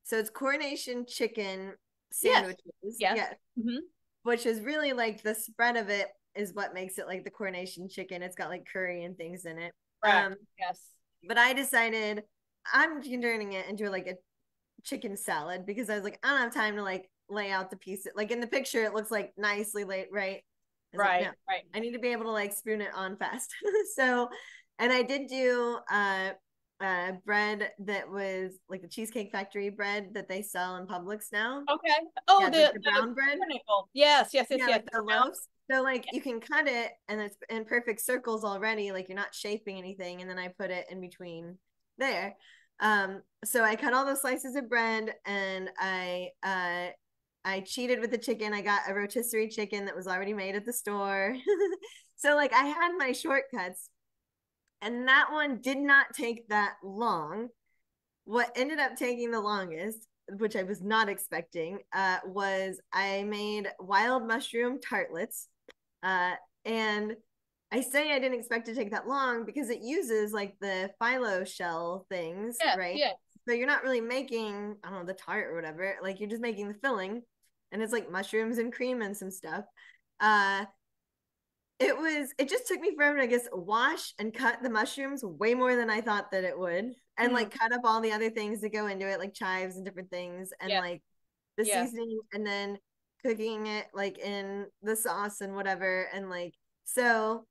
so it's coronation chicken Yes. sandwiches. Yes. Yeah. Mm-hmm. Which is really like the spread of it is what makes it like the coronation chicken. It's got like curry and things in it. Correct. Yes. But I decided I'm turning it into like chicken salad because I was like, I don't have time to like lay out the pieces. Like in the picture, it looks like nicely laid, right? I was like, no, Right, right. I need to be able to like spoon it on fast. So, and I did do bread that was like the Cheesecake Factory bread that they sell in Publix now. Okay. Oh, Yeah, it's like the brown bread. pumpernickel. Yes, yes, yes, Yeah, yes. like the loaves. So like you can cut it and it's in perfect circles already, like you're not shaping anything. And then I put it in between there. So I cut all those slices of bread and I cheated with the chicken. I got a rotisserie chicken that was already made at the store. So like I had my shortcuts, and that one did not take that long. What ended up taking the longest, which I was not expecting, was I made wild mushroom tartlets. And I say I didn't expect to take that long because it uses like the phyllo shell things, Yes, right? yes. So you're not really making, I don't know, the tart or whatever. Like you're just making the filling, and it's like mushrooms and cream and some stuff. Uh, it just took me forever to, I guess, wash and cut the mushrooms way more than I thought that it would, and Mm, like cut up all the other things that go into it, like chives and different things, and yes, like the yes. seasoning, and then cooking it like in the sauce and whatever, and like so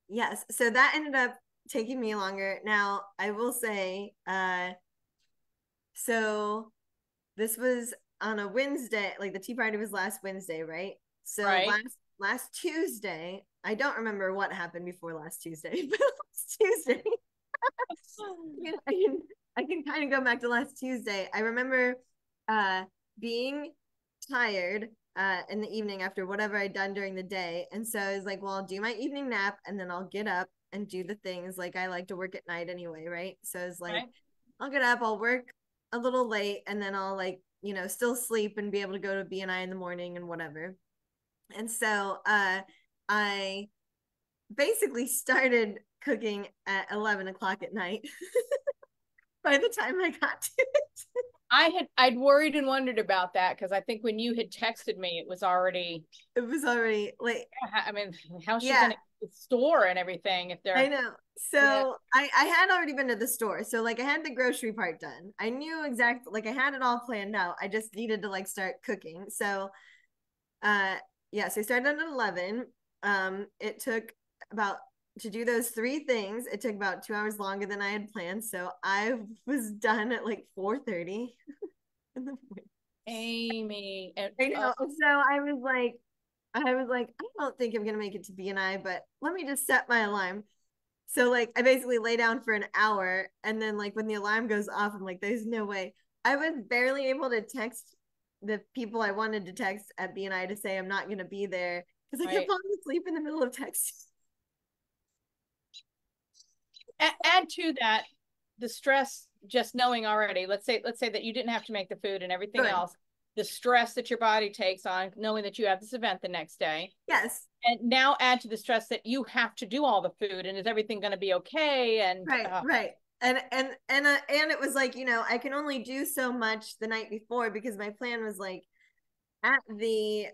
yes, so that ended up taking me longer. Now I will say, so this was on a Wednesday, like the tea party was last Wednesday, right? So Right. last Tuesday, I don't remember what happened before last Tuesday, but last Tuesday, I can I can kind of go back to last Tuesday. I remember uh being tired in the evening after whatever I'd done during the day. And so I was like, well, I'll do my evening nap and then I'll get up and do the things. Like I like to work at night anyway, right? So I was like, Right. I'll get up, I'll work a little late, and then I'll like, still sleep and be able to go to BNI in the morning and whatever. And so I basically started cooking at 11 o'clock at night by the time I got to it. I'd worried and wondered about that because I think when you had texted me, it was already, It was already late. I mean, how's she Yeah, gonna get to the store and everything if I they're, know. yeah, So I had already been to the store. So like I had the grocery part done. I knew exactly, like I had it all planned out. I just needed to like start cooking. So uh yeah, so I started at 11. It took about, to do those three things, it took about 2 hours longer than I had planned. So I was done at like 4:30 in the morning. Amy and I know. So I was like, I don't think I'm gonna make it to BNI, but let me just set my alarm. So like I basically lay down for an hour, and then like when the alarm goes off, I'm like, there's no way. I was barely able to text the people I wanted to text at BNI to say I'm not gonna be there because I kept right. falling asleep in the middle of text. Add to that the stress just knowing already. Let's say that you didn't have to make the food and everything Good. else. The stress that your body takes on knowing that you have this event the next day. Yes. And now add to the stress that you have to do all the food and is everything going to be okay? And Right. Right. And it was like, I can only do so much the night before because my plan was like at the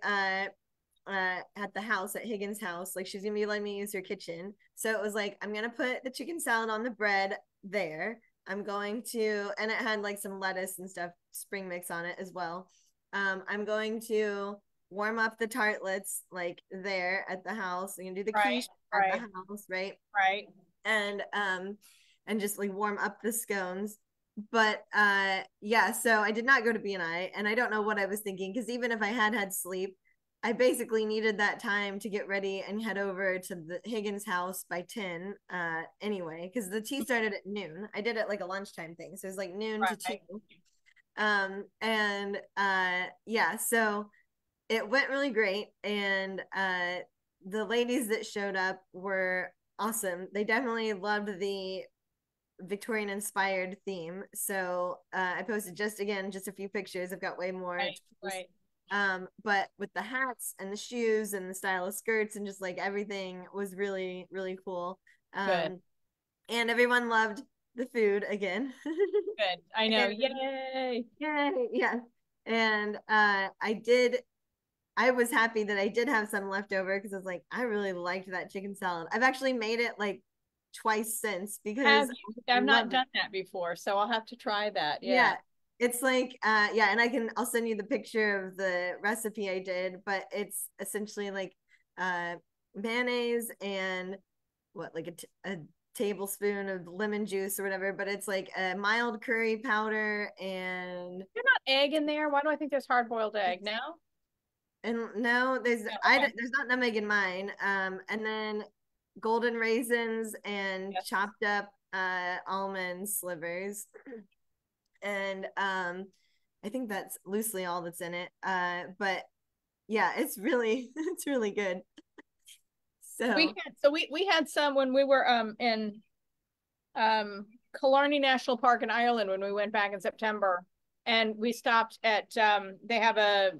house, at Higgins' house, like she's gonna be letting me use her kitchen. So it was like, I'm gonna put the chicken salad on the bread there. I'm going to, and it had like some lettuce and stuff, spring mix on it as well. I'm going to warm up the tartlets like there at the house. I'm gonna do the right, quiche at the right, house, right? right, And just like warm up the scones. But yeah, so I did not go to BNI, and I don't know what I was thinking, because even if I had sleep, I basically needed that time to get ready and head over to the Higgins house by 10 anyway, because the tea started at noon. I did it like a lunchtime thing, so it was like noon to 2. right. And yeah, so it went really great, and the ladies that showed up were awesome. They definitely loved the Victorian inspired theme. So I posted just a few pictures. I've got way more Right, to post. right. But with the hats and the shoes and the style of skirts and just like everything was really, really cool. Good, Um, and everyone loved the food again. good. I know. And Yay. yay, yeah. And I was happy that I did have some left over because I was like, I really liked that chicken salad. I've actually made it like twice since because Have I you? I've not loved it. done that before, so I'll have to try that. Yeah. Yeah. It's like yeah, and I'll send you the picture of the recipe I did, but it's essentially like uh mayonnaise and what, like a tablespoon of lemon juice or whatever, but it's like a mild curry powder and There's not egg in there. Why do I think there's hard boiled egg now? no, No, okay. there's not nutmeg in mine. And then golden raisins and Yes. chopped up almond slivers. And I think that's loosely all that's in it. But yeah, it's really it's really good. We So had we had some when we were in Killarney National Park in Ireland when we went back in September, and we stopped at they have a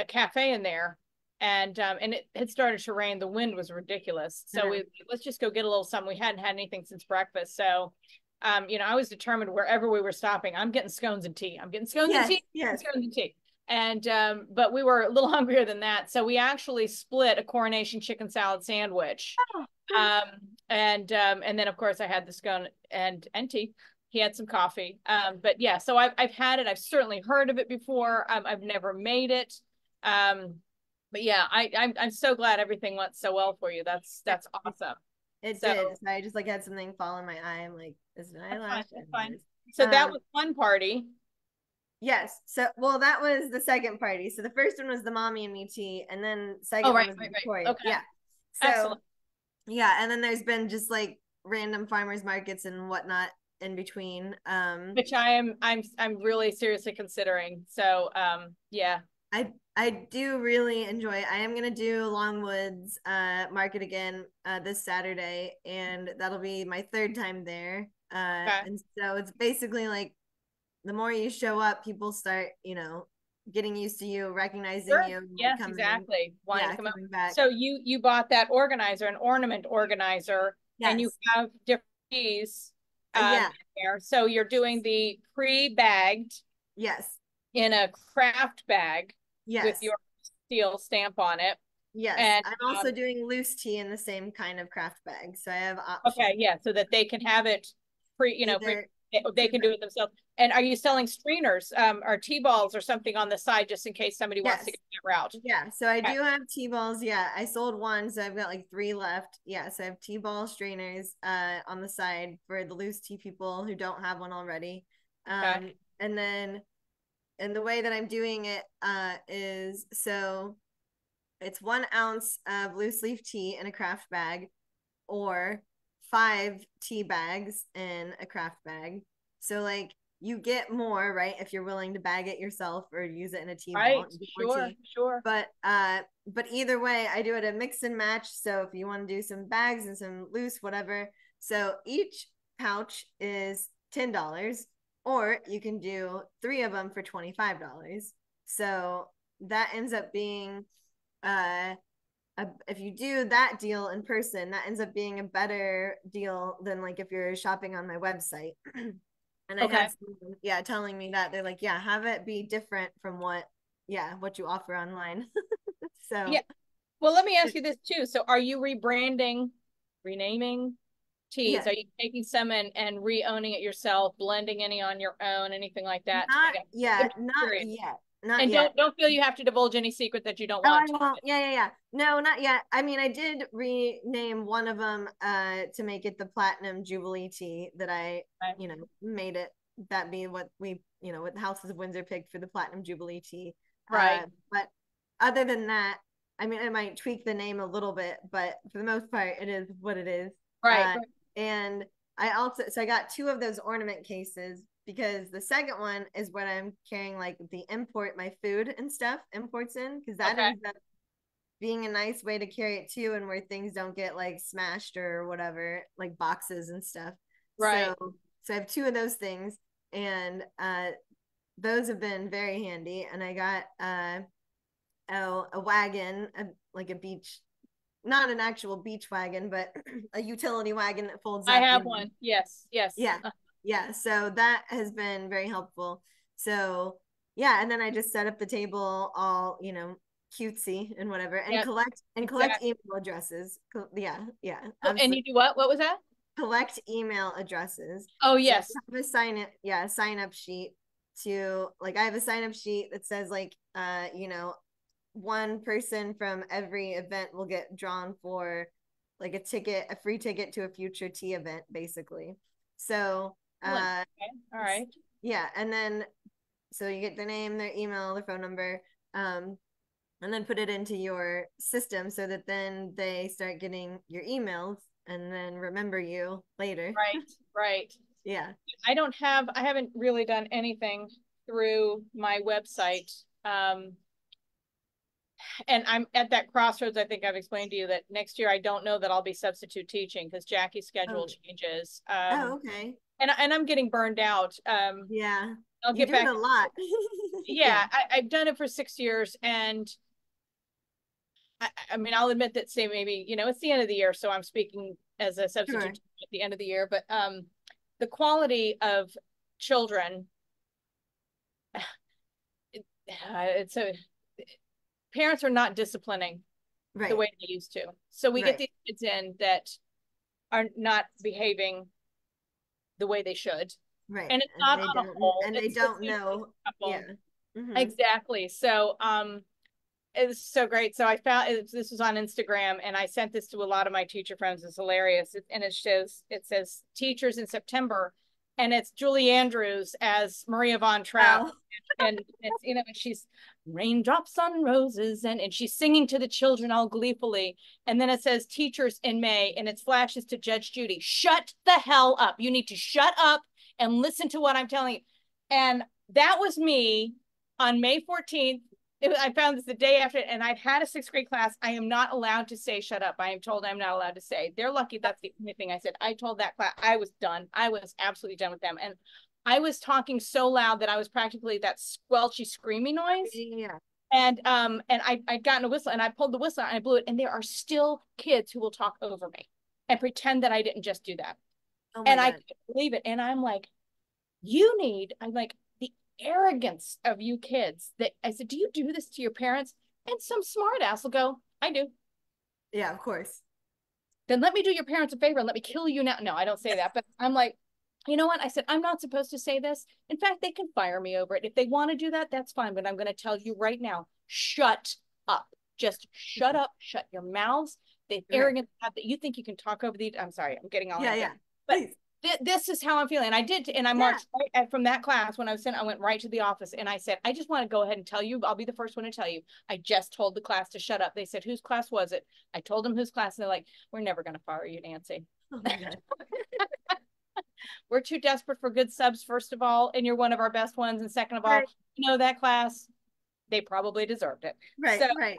cafe in there, and it had started to rain. The wind was ridiculous, so we let's just go get a little something. We hadn't had anything since breakfast, so you know, I was determined wherever we were stopping, I'm getting scones and tea. I'm getting scones and yes, tea. yes. Scones and tea. And but we were a little hungrier than that, so we actually split a coronation chicken salad sandwich. Oh, Um, and then of course I had the scone and tea. He had some coffee. But yeah, so I've had it. I've certainly heard of it before. I've never made it. Um, but yeah, I'm so glad everything went so well for you. That's awesome. it So did. So I just like had something fall in my eye. I'm like, is it an that's fine. eyelash? That's And it fine. is. So that was one party. Yes. So, well, that was the second party. So the first one was the mommy and me tea, and then Oh, second one right, was right, Victoria. right. Okay. Yeah. So Excellent. yeah, and then there's been just like random farmers markets and whatnot in between. Which I'm really seriously considering. So yeah. I do really enjoy. I am gonna do Longwoods market again this Saturday, and that'll be my third time there. Okay. And so it's basically like the more you show up, people start, getting used to you, recognizing Sure. you, and like Yes, coming, exactly. Wanting to yeah, come out. coming back. So you bought that organizer, an ornament organizer, and you Yes. have different keys Yeah. there. So you're doing the pre-bagged Yes. in a craft bag with Yes. your steel stamp on it. Yes. And I'm also doing loose tea in the same kind of craft bag. So I have okay, options. yeah, so that they can have it Either they can do pre-packed. it themselves. And are you selling screeners or T-balls or something on the side just in case somebody wants to Yes. get that route? Yeah. So I Okay. do have T-balls. Yeah. I sold one, so I've got like three left. Yeah. So I have T-ball strainers on the side for the loose tea people who don't have one already. Okay. And then and the way that I'm doing it is so it's 1 ounce of loose leaf tea in a craft bag, or 5 tea bags in a craft bag. So like you get more, right? If you're willing to bag it yourself or use it in a tea ball, Right. you get more Sure. tea. Sure. But either way, I do it a mix and match. So if you want to do some bags and some loose, whatever. So each pouch is $10, or you can do three of them for $25. So that ends up being uh if you do that deal in person, that ends up being a better deal than like if you're shopping on my website. And I Okay. had someone, yeah, telling me that they're like, yeah, have it be different from what you offer online. Yeah. So Well, let me ask you this too. So are you rebranding, renaming teas? yeah, Are you taking some and re-owning it yourself, blending any on your own, anything like that to make not it? I'm yet, just not curious. yet, not And yet. don't feel you have to divulge any secret that you don't Oh, I want to. won't. Yeah, yeah, yeah. No, not yet. I mean, I did rename one of them to make it the Platinum Jubilee tea that I, Okay. made it that be what what the Houses of Windsor picked for the Platinum Jubilee tea. Right. But other than that, I mean, I might tweak the name a little bit, but for the most part, it is what it is. Right. Uh, and I got two of those ornament cases because the second one is what I'm carrying, like the import my food and stuff imports in, because that Okay. ends up being a nice way to carry it too, and where things don't get like smashed or whatever, like boxes and stuff. Right. So I have two of those things, and those have been very handy. And I got a wagon, like a beach, not an actual beach wagon, but a utility wagon that folds I up. have one. Yes. Yes. Yeah, yeah. So that has been very helpful. So yeah, and then I just set up the table all cutesy and whatever, and Yeah. collect Exactly. email addresses. Yeah, yeah, Oh, and absolutely. you do what? What was that? Collect email addresses. Oh, So I yes. have a sign up sheet. to, like, I have a sign up sheet that says like, you know, one person from every event will get drawn for like a free ticket to a future tea event, basically. So Okay. All right. yeah, and then so you get their name, their email, their phone number, and then put it into your system so that then they start getting your emails and then remember you later. Right. Right. Yeah. I haven't really done anything through my website. And I'm at that crossroads. I think I've explained to you that next year I don't know that I'll be substitute teaching because Jackie's schedule Oh. changes. Oh, okay. And I'm getting burned out. Yeah. I'll You get do it back. a lot. Yeah, Yeah. I've done it for 6 years, and I mean, I'll admit that, say maybe, it's the end of the year, so I'm speaking as a substitute Sure. teacher at the end of the year, but the quality of children, it's a parents are not disciplining the Right. way they used to. So we get Right. these kids in that are not behaving the way they should. Right. And it's not on a whole. And they It's don't usually know. a Yeah. couple. Mm-hmm. Exactly. So it was so great. So I found this was on Instagram, and I sent this to a lot of my teacher friends. It's hilarious, and it says teachers in September, and it's Julie Andrews as Maria Von Trapp, Oh. and it's and she's raindrops on roses, and she's singing to the children all gleefully, and then it says teachers in May, and it flashes to Judge Judy. Shut the hell up! You need to shut up and listen to what I'm telling you. And that was me on May 14th. I found this the day after, and I'd had a sixth grade class. I am not allowed to say shut up. I am told I'm not allowed to say. They're lucky that's the only thing I said. I told that class I was done. I was absolutely done with them. And I was talking so loud that I was practically that squelchy, screamy noise. Yeah. And I'd gotten a whistle, and I pulled the whistle and I blew it. And there are still kids who will talk over me and pretend that I didn't just do that. Oh my And I God. couldn't believe it. And I'm like, I'm like, the arrogance of you kids. That I said, do you do this to your parents? And some smart ass will go, I do. Yeah, of course. Then let me do your parents a favor and let me kill you now. No, I don't say that, but I'm like, you know what? I said, I'm not supposed to say this. In fact, they can fire me over it. If they want to do that, that's fine. But I'm going to tell you right now, shut up. Just shut up. Shut your mouths. The Right. arrogance that you think you can talk over the. I'm sorry, I'm getting all Yeah, amped yeah. up. But Please. this is how I'm feeling. I did, and I Yeah. marched right from that class when I was sent. I went right to the office and I said, I just want to go ahead and tell you. I'll be the first one to tell you. I just told the class to shut up. They said, whose class was it? I told them whose class, and they're like, we're never going to fire you, Nancy. Oh my God. We're too desperate for good subs, first of all, and you're one of our best ones. And second of all, Right. that class, they probably deserved it. Right. So, Right.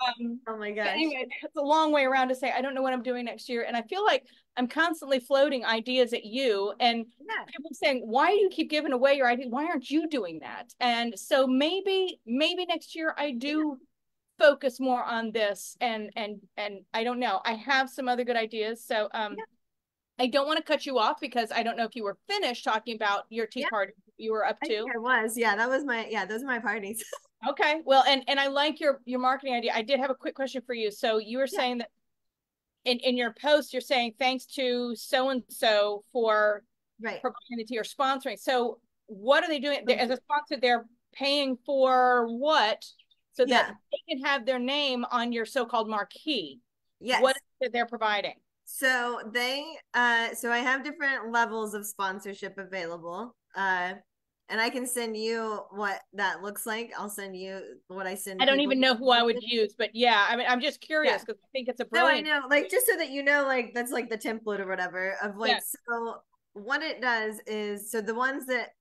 Oh my but gosh. anyway, it's a long way around to say I don't know what I'm doing next year, and I feel like I'm constantly floating ideas at you, and Yeah. people saying, "Why do you keep giving away your ideas? Why aren't you doing that?" And so maybe next year I do focus more on this, and I don't know. I have some other good ideas, so Yeah. I don't want to cut you off because I don't know if you were finished talking about your tea Yeah. party you were up I think to. I was. Yeah, that was my, yeah, those are my parties. Okay. Well, and I like your marketing idea. I did have a quick question for you. So you were Yeah. saying that in your post, you're saying thanks to so and so for Right. providing the tea or sponsoring. So what are they doing as Okay. a sponsor? They're paying for what so that Yeah. they can have their name on your so-called marquee. What Yes. is it they're providing? So so I have different levels of sponsorship available. And I can send you what that looks like. I'll send you what I I send don't people. even know who I would use, but yeah, I mean, I'm just Yeah. curious because I think it's a No, I brilliant. know. Like, just so that you know, like, that's like the template or whatever of Yeah. like, so what it does is, so the ones that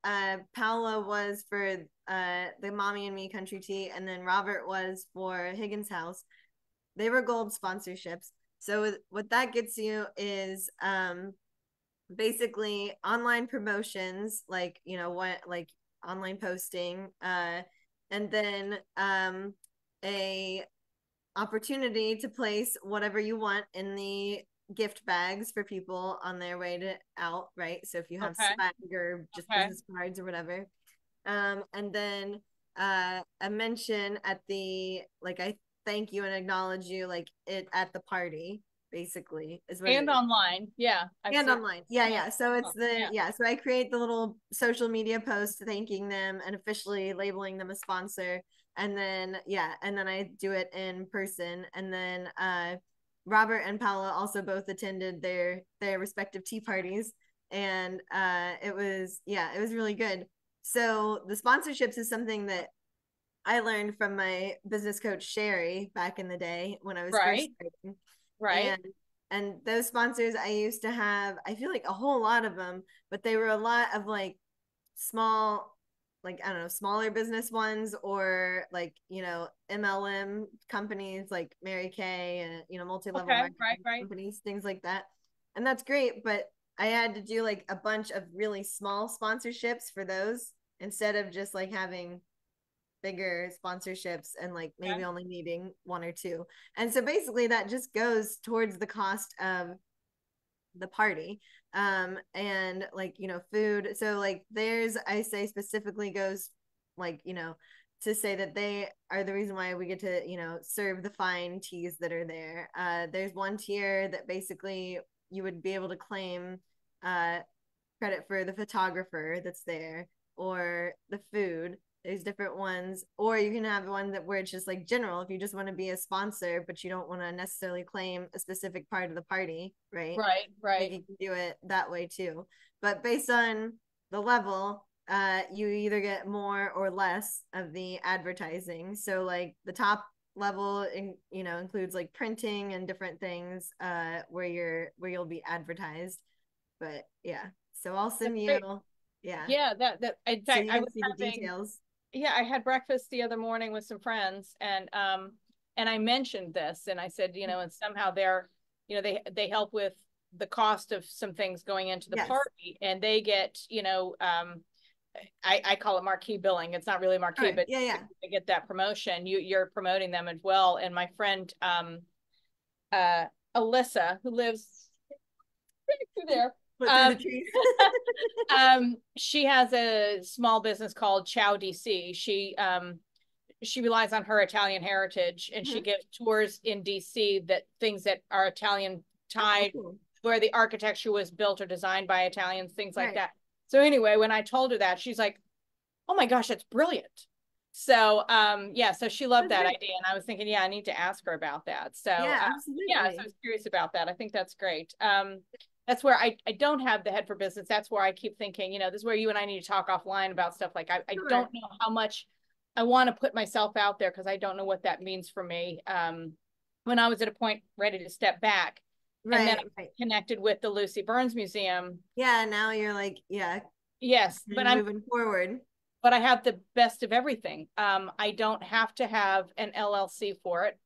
Paula was for the Mommy and Me Country Tea, and then Robert was for Higgins House, they were gold sponsorships. So what that gets you is basically online promotions, like, you know, what, like online posting, and then a opportunity to place whatever you want in the gift bags for people on their way to out, right? So if you have Okay. swag or just Okay. business cards or whatever. And then a mention at the, like, I thank you and acknowledge you, like, it at the party. basically is what it And is. online. Yeah, I've And seen. online. Yeah, Yeah. yeah. So it's the Yeah. yeah, so I create the little social media post thanking them and officially labeling them a sponsor. And then yeah, and then I do it in person. And then Robert and Paula also both attended their respective tea parties. And it was yeah, it was really good. So the sponsorships is something that I learned from my business coach Sherry back in the day when I was first Right. starting. Right. And those sponsors I used to have, I feel like a whole lot of them, but they were a lot of like small, like I don't know, smaller business ones, or like, you know, MLM companies like Mary Kay and, you know, multi-level Okay. Right. marketing Right. companies, things like that. And that's great, but I had to do like a bunch of really small sponsorships for those instead of just like having bigger sponsorships and like maybe Okay. only needing one or two. And so basically that just goes towards the cost of the party. And like, you know, food. So like theirs, I say specifically goes like, you know, to say that they are the reason why we get to, you know, serve the fine teas that are there. There's one tier that basically you would be able to claim uh credit for the photographer that's there or the food. There's different ones, or you can have one that where it's just like general. If you just want to be a sponsor, but you don't want to necessarily claim a specific part of the party, right? Right. Like Right. you can do it that way too. But based on the level, you either get more or less of the advertising. So like the top level, you know, includes like printing and different things, where you'll be advertised. But yeah, so I'll That's send you, great. yeah, Yeah. That. In so fact, you I can was see the having. details. Yeah, I had breakfast the other morning with some friends, and I mentioned this, and I said, you know, and somehow they're, you know, they help with the cost of some things going into the Yes. party, and they get, you know, I call it marquee billing. It's not really All marquee, right. but Yeah, yeah. they get that promotion. You're promoting them as well. And my friend uh Alyssa, who lives through there, Put through um the trees. she has a small business called Chow DC. She relies on her Italian heritage, and she Mhm. gives tours in DC, that things that are Italian Oh, tied, cool. where the architecture was built or designed by Italians, things like Right. that. So anyway, when I told her that, she's like, oh my gosh, that's brilliant. So yeah, so she loved That's that great. idea, and I was thinking, yeah, I need to ask her about that. So Yeah, yeah, so I absolutely. was curious about that. I think that's great. That's where I don't have the head for business. That's where I keep thinking, you know, this is where you and I need to talk offline about stuff. Like I Sure. don't know how much I want to put myself out there, because I don't know what that means for me. When I was at a point ready to step back, and then I Right, right. connected with the Lucy Burns Museum. Yeah, now you're like, yeah, Yes, and moving forward. but I have the best of everything. I don't have to have an LLC for it.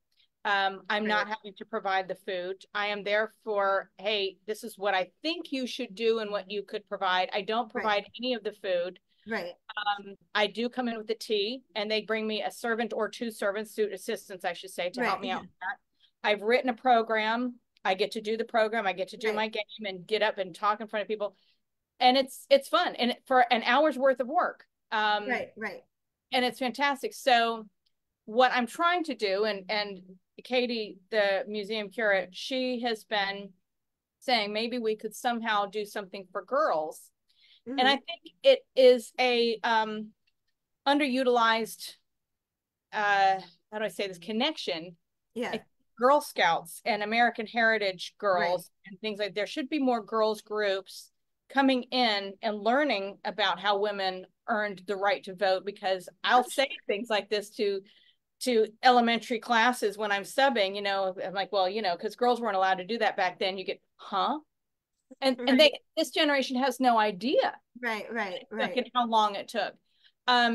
I'm Right, not having to provide the food. I am there for, hey, this is what I think you should do and what you could provide. I don't right, provide any of the food. right, I do come in with the tea, and they bring me a servant or two servants, to assistants, I should say, to right, help me out with that. I've written a program. I get to do the program. I get to do right, my game and get up and talk in front of people, and it's fun, and for an hour's worth of work. right, right. And it's fantastic. So what I'm trying to do, and Katie, the museum curate, she has been saying maybe we could somehow do something for girls. And I Mm-hmm. think it is a underutilized, how do I say this, connection. I Yeah, think Girl Scouts and American Heritage right. girls and things like, there should be more girls groups coming in and learning about how women earned the right to vote, because I'll I'm say sure. things like this to elementary classes when I'm subbing, you know, I'm like, well, you know, because girls weren't allowed to do that back then. You get, huh? And Right, this generation has no idea right, right, right, and how long it took.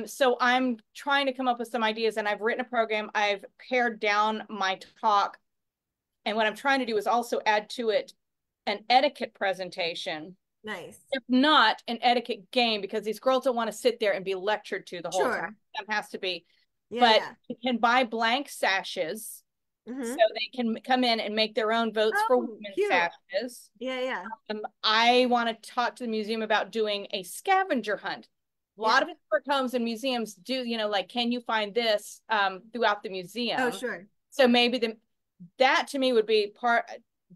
So I'm trying to come up with some ideas, and I've written a program. I've pared down my talk, and what I'm trying to do is also add to it an etiquette presentation, nice. if not an etiquette game, because these girls don't want to sit there and be lectured to the whole time. Sure. That has to be, Yeah, but yeah. you can buy blank sashes, so Mm-hmm. they can come in and make their own votes for Oh, women's cute. sashes. Yeah, yeah, I want to talk to the museum about doing a scavenger hunt. A lot yeah. of historic homes and museums do, you know, like, can you find this throughout the Oh, museum? sure. So maybe that to me would be part.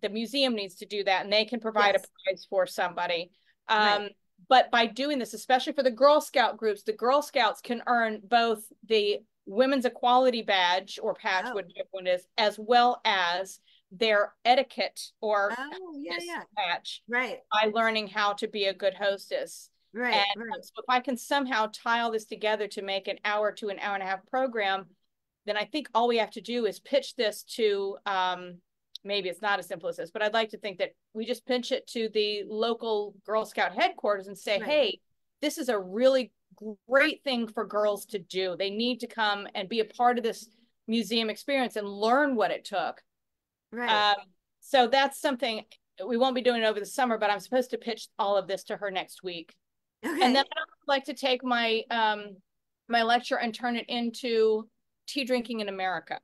the museum needs to do that, and they can provide a Yes. prize for somebody. Right. But by doing this, especially for the Girl Scout groups, the Girl Scouts can earn both the Women's Equality Badge or patch, Oh. whatever one is, as well as their etiquette or Oh, yeah, hostess yeah. patch Right. by learning how to be a good hostess. And Right. Right. so if I can somehow tie all this together to make an hour to an hour and a half program, then I think all we have to do is pitch this to, maybe it's not as simple as this, but I'd like to think that we just pitch it to the local Girl Scout headquarters and say, Right. hey, this is a really great thing for girls to do. They need to come and be a part of this museum experience and learn what it took. Right. Um, so that's something we won't be doing over the summer, but I'm supposed to pitch all of this to her next week. And then Okay. I'd like to take my my lecture and turn it into tea drinking in America.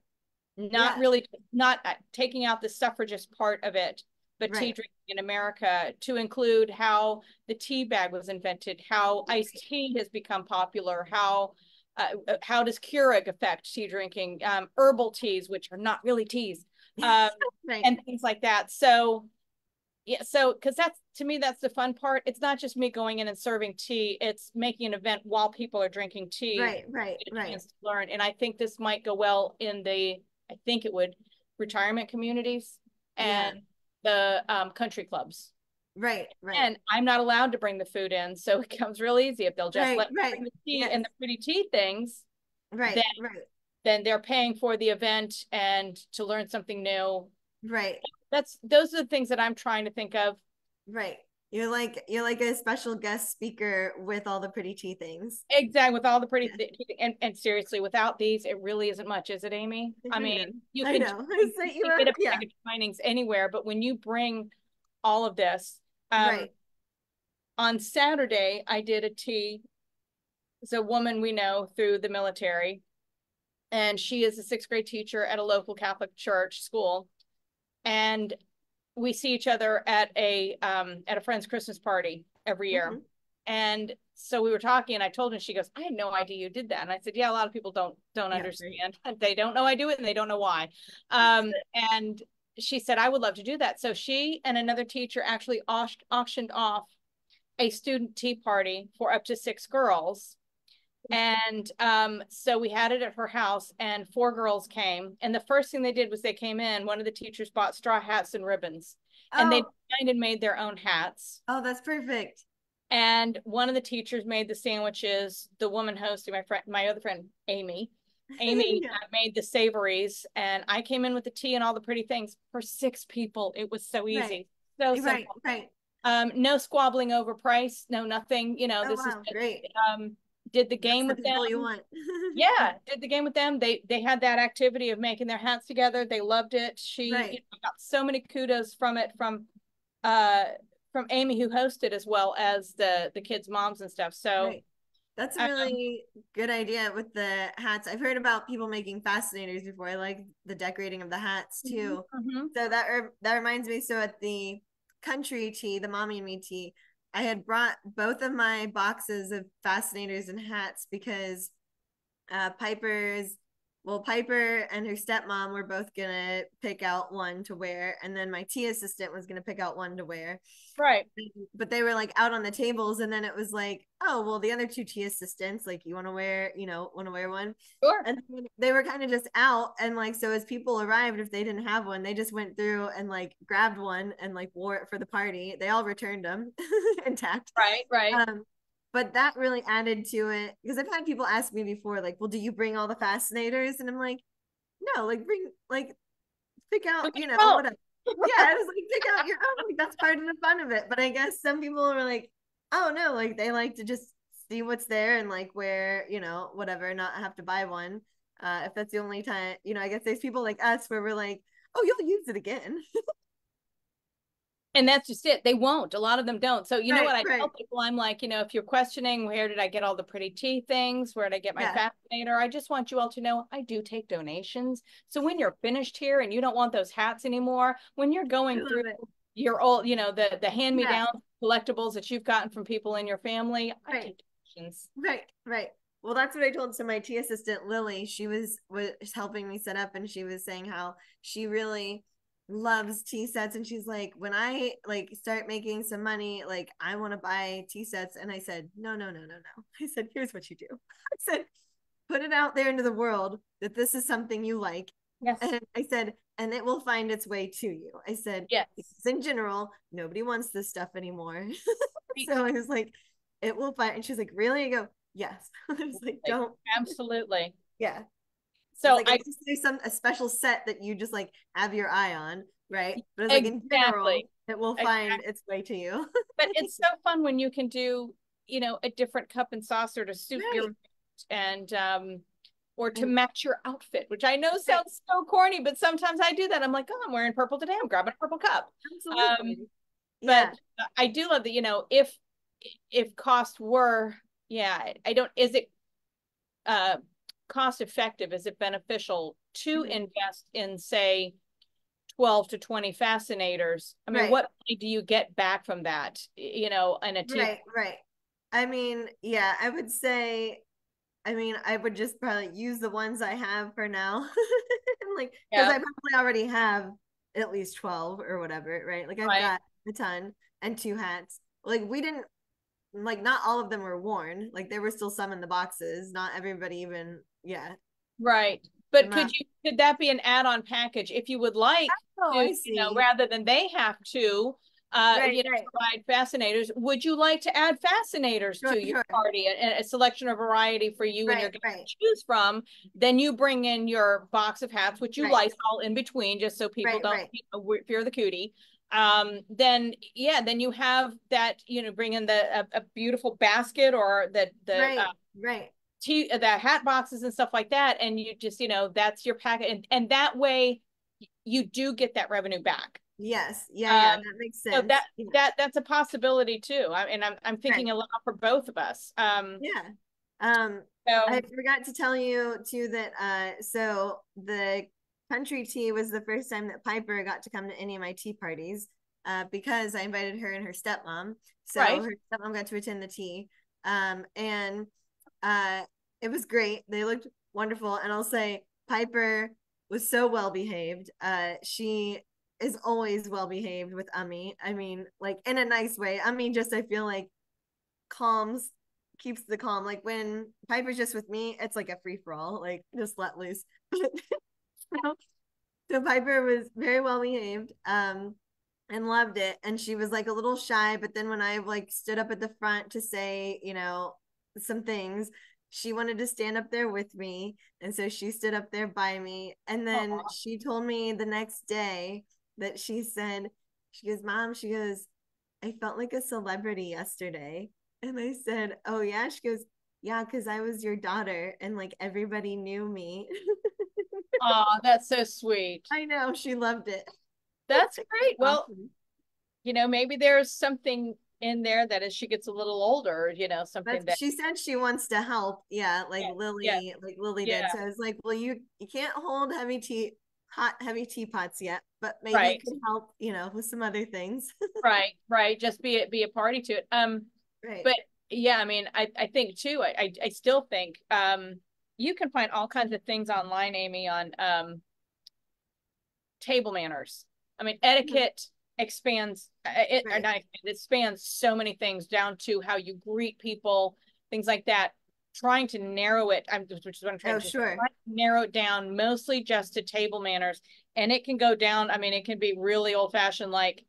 Not Yeah. really, not taking out the suffragist part of it, but tea Right. drinking in America, to include how the tea bag was invented, how iced tea has become popular, how does Keurig affect tea drinking, herbal teas, which are not really teas, um, Right. and things like that. So yeah, so because that's, to me, that's the fun part. It's not just me going in and serving tea, it's making an event while people are drinking tea, Right. Right. get a Right. chance to learn. And I think this might go well in the, I think it would, retirement communities Yeah. and the country clubs. Right. Right. And I'm not allowed to bring the food in, so it comes real easy. If they'll just Right. let me Right. bring the tea Yes. and the pretty tea things, then Right. Right. they're paying for the event and to learn something new. Right. Those are the things that I'm trying to think of. Right. You're like a special guest speaker with all the pretty tea things. Exactly, with all the pretty Yeah. and seriously, without these, it really isn't much, is it, Amy? I I mean, know. you I can know. I set you get up. a Yeah. bag of Twinings anywhere, but when you bring all of this, Right. on Saturday, I did a tea. It's a woman we know through the military, and she is a sixth grade teacher at a local Catholic church school, and we see each other at a friend's Christmas party every year. Hmm. And so we were talking, and I told her, she goes, I had no idea you did that. And I said, yeah, a lot of people don't Yeah. Right. understand. They don't know I do it, and they don't know why. And she said, I would love to do that. So she and another teacher actually auctioned off a student tea party for up to 6 girls. And so we had it at her house, and 4 girls came. And the first thing they did was they came in, one of the teachers bought straw hats and ribbons, and they Oh. designed and made their own hats. Oh, that's perfect. And one of the teachers made the sandwiches. The woman hosting, my other friend, Amy Yeah. made the savories, and I came in with the tea and all the pretty things for 6 people. It was so Right. easy, so Right. simple. Right. No squabbling over price, no nothing. Oh, This is wow. Great. did the That's game the with people you them. want. Yeah, did the game with them. They had that activity of making their hats together. They loved it. She Right. got so many kudos from it uh from Amy, who hosted, as well as the kids' moms and stuff. So Right. That's a um, really good idea with the hats. I've heard about people making fascinators before. I like the decorating of the hats too. mhm. So that reminds me. So at the country tea, the mommy and me tea, I had brought both of my boxes of fascinators and hats because Piper's Piper and her stepmom were both gonna pick out one to wear, and then my tea assistant was gonna pick out one to wear. Right. But they were like out on the tables, and then it was like, oh well, the other 2 tea assistants, like, you want to wear, want to wear one, Sure. and they were kind of just out, and like, so as people arrived, if they didn't have one, they just went through and like grabbed one and like wore it for the party. They all returned them intact. Right. Right. But that really added to it because I've had people ask me before, like, well, do you bring all the fascinators? And I'm like, no, like, bring, like, pick out, Oh, whatever. Yeah, I was like, pick out your own. Like, that's part of the fun of it. But I guess some people were like, oh no, like, they like to just see what's there and like wear, whatever, not have to buy one. If that's the only time, I guess there's people like us where we're like, oh, you'll use it again. and that's just it. They won't. A lot of them don't. So you know Right, what I right. tell people? I'm like, if you're questioning, where did I get all the pretty tea things? Where did I get my Yeah. fascinator? I just want you all to know I do take donations. So when you're finished here and you don't want those hats anymore, when you're I going through love it. your old, the hand me Yeah. down collectibles that you've gotten from people in your family, I Right. take donations. Right, right. Well, that's what I told. So my tea assistant Lily, she was helping me set up, and she was saying how she really loves tea sets, and she's like, when I like start making some money, like I want to buy tea sets. And I said, no, no, no, no, no. I said, here's what you do. I said, put it out there into the world that this is something you like. Yes. And I said, and it will find its way to you. I said, Yes. because in general, nobody wants this stuff anymore. Right. So I was like, it will find. And she's like, really? I go, yes. I was like, don't. Absolutely. Yeah. It's So like I unless there's some a special set that you just like have your eye on, right? But it's like in general, exactly. it will find Exactly. its way to you. But it's so fun when you can do, a different cup and saucer to suit Right. your and or to And match your outfit, which I know right. sounds so corny, but sometimes I do that. I'm like, oh, I'm wearing purple today. I'm grabbing a purple cup. Um, Absolutely. but Yeah. I do love that, if cost were, yeah, I don't, is it uh cost effective? Is it beneficial to Mhm. invest in, say, 12 to 20 fascinators? I mean, Right. what money do you get back from that, and a tea? Right. Right. I mean, yeah, I would say, I mean, I would just probably use the ones I have for now. Like, because Yeah, I probably already have at least 12 or whatever, right? Like, I've right. got a ton and two hats. Like, we didn't, like, not all of them were worn. Like, there were still some in the boxes. Not everybody even, yeah. Right. But Not, could that be an add-on package if you would like oh, to, I see. rather than they have to, Right, right. provide fascinators, would you like to add fascinators Sure, to your sure. party, a selection of variety for you and your Right, guests right, to choose from? Then you bring in your box of hats, which you right, Lysol in between, just so people right, don't, right, fear the cootie. Then yeah, then you have that, bring in a beautiful basket, or the right, right. the hat boxes and stuff like that, and you just, that's your packet, and that way you do get that revenue back. Yes, yeah, um yeah, that makes so sense. Yeah, that's a possibility too. And I'm right. thinking a lot for both of us. Yeah. Um, I So forgot to tell you too that so the country tea was the first time that Piper got to come to any of my tea parties because I invited her and her stepmom. So right. her stepmom got to attend the tea. And uh it was great. They looked wonderful. And I'll say Piper was so well behaved. She is always well behaved with Ummi. I mean, like in a nice way. Ummi just I feel like calms keeps the calm. Like when Piper's just with me, it's like a free for all, like just let loose. so, so Piper was very well behaved, and loved it. And she was like a little shy, but then when I like stood up at the front to say, some things, she wanted to stand up there with me. And so she stood up there by me. And then Aw. she told me the next day that she goes, Mom, she goes, I felt like a celebrity yesterday. And I said, oh, yeah. She goes, yeah, because I was your daughter and like everybody knew me. Aw, that's so sweet. I know. She loved it. That's great. Well, Awesome. maybe there's something in there that as she gets a little older, something But that, she said she wants to help. Yeah, yeah, yeah, Like Lily did. yeah, So I was like, well, you can't hold heavy teapots yet, but maybe you right, can help, with some other things. right. Just be a party to it. Right. But yeah, I mean, I think too, I still think, you can find all kinds of things online, Amy, on table manners. I mean, Mhm. etiquette expands it, or Right. not, it spans so many things, down to how you greet people, things like that. Trying to narrow it, which is what I'm trying Oh, to sure. narrow it down, mostly just to table manners. And it can go down. I mean, it can be really old fashioned, like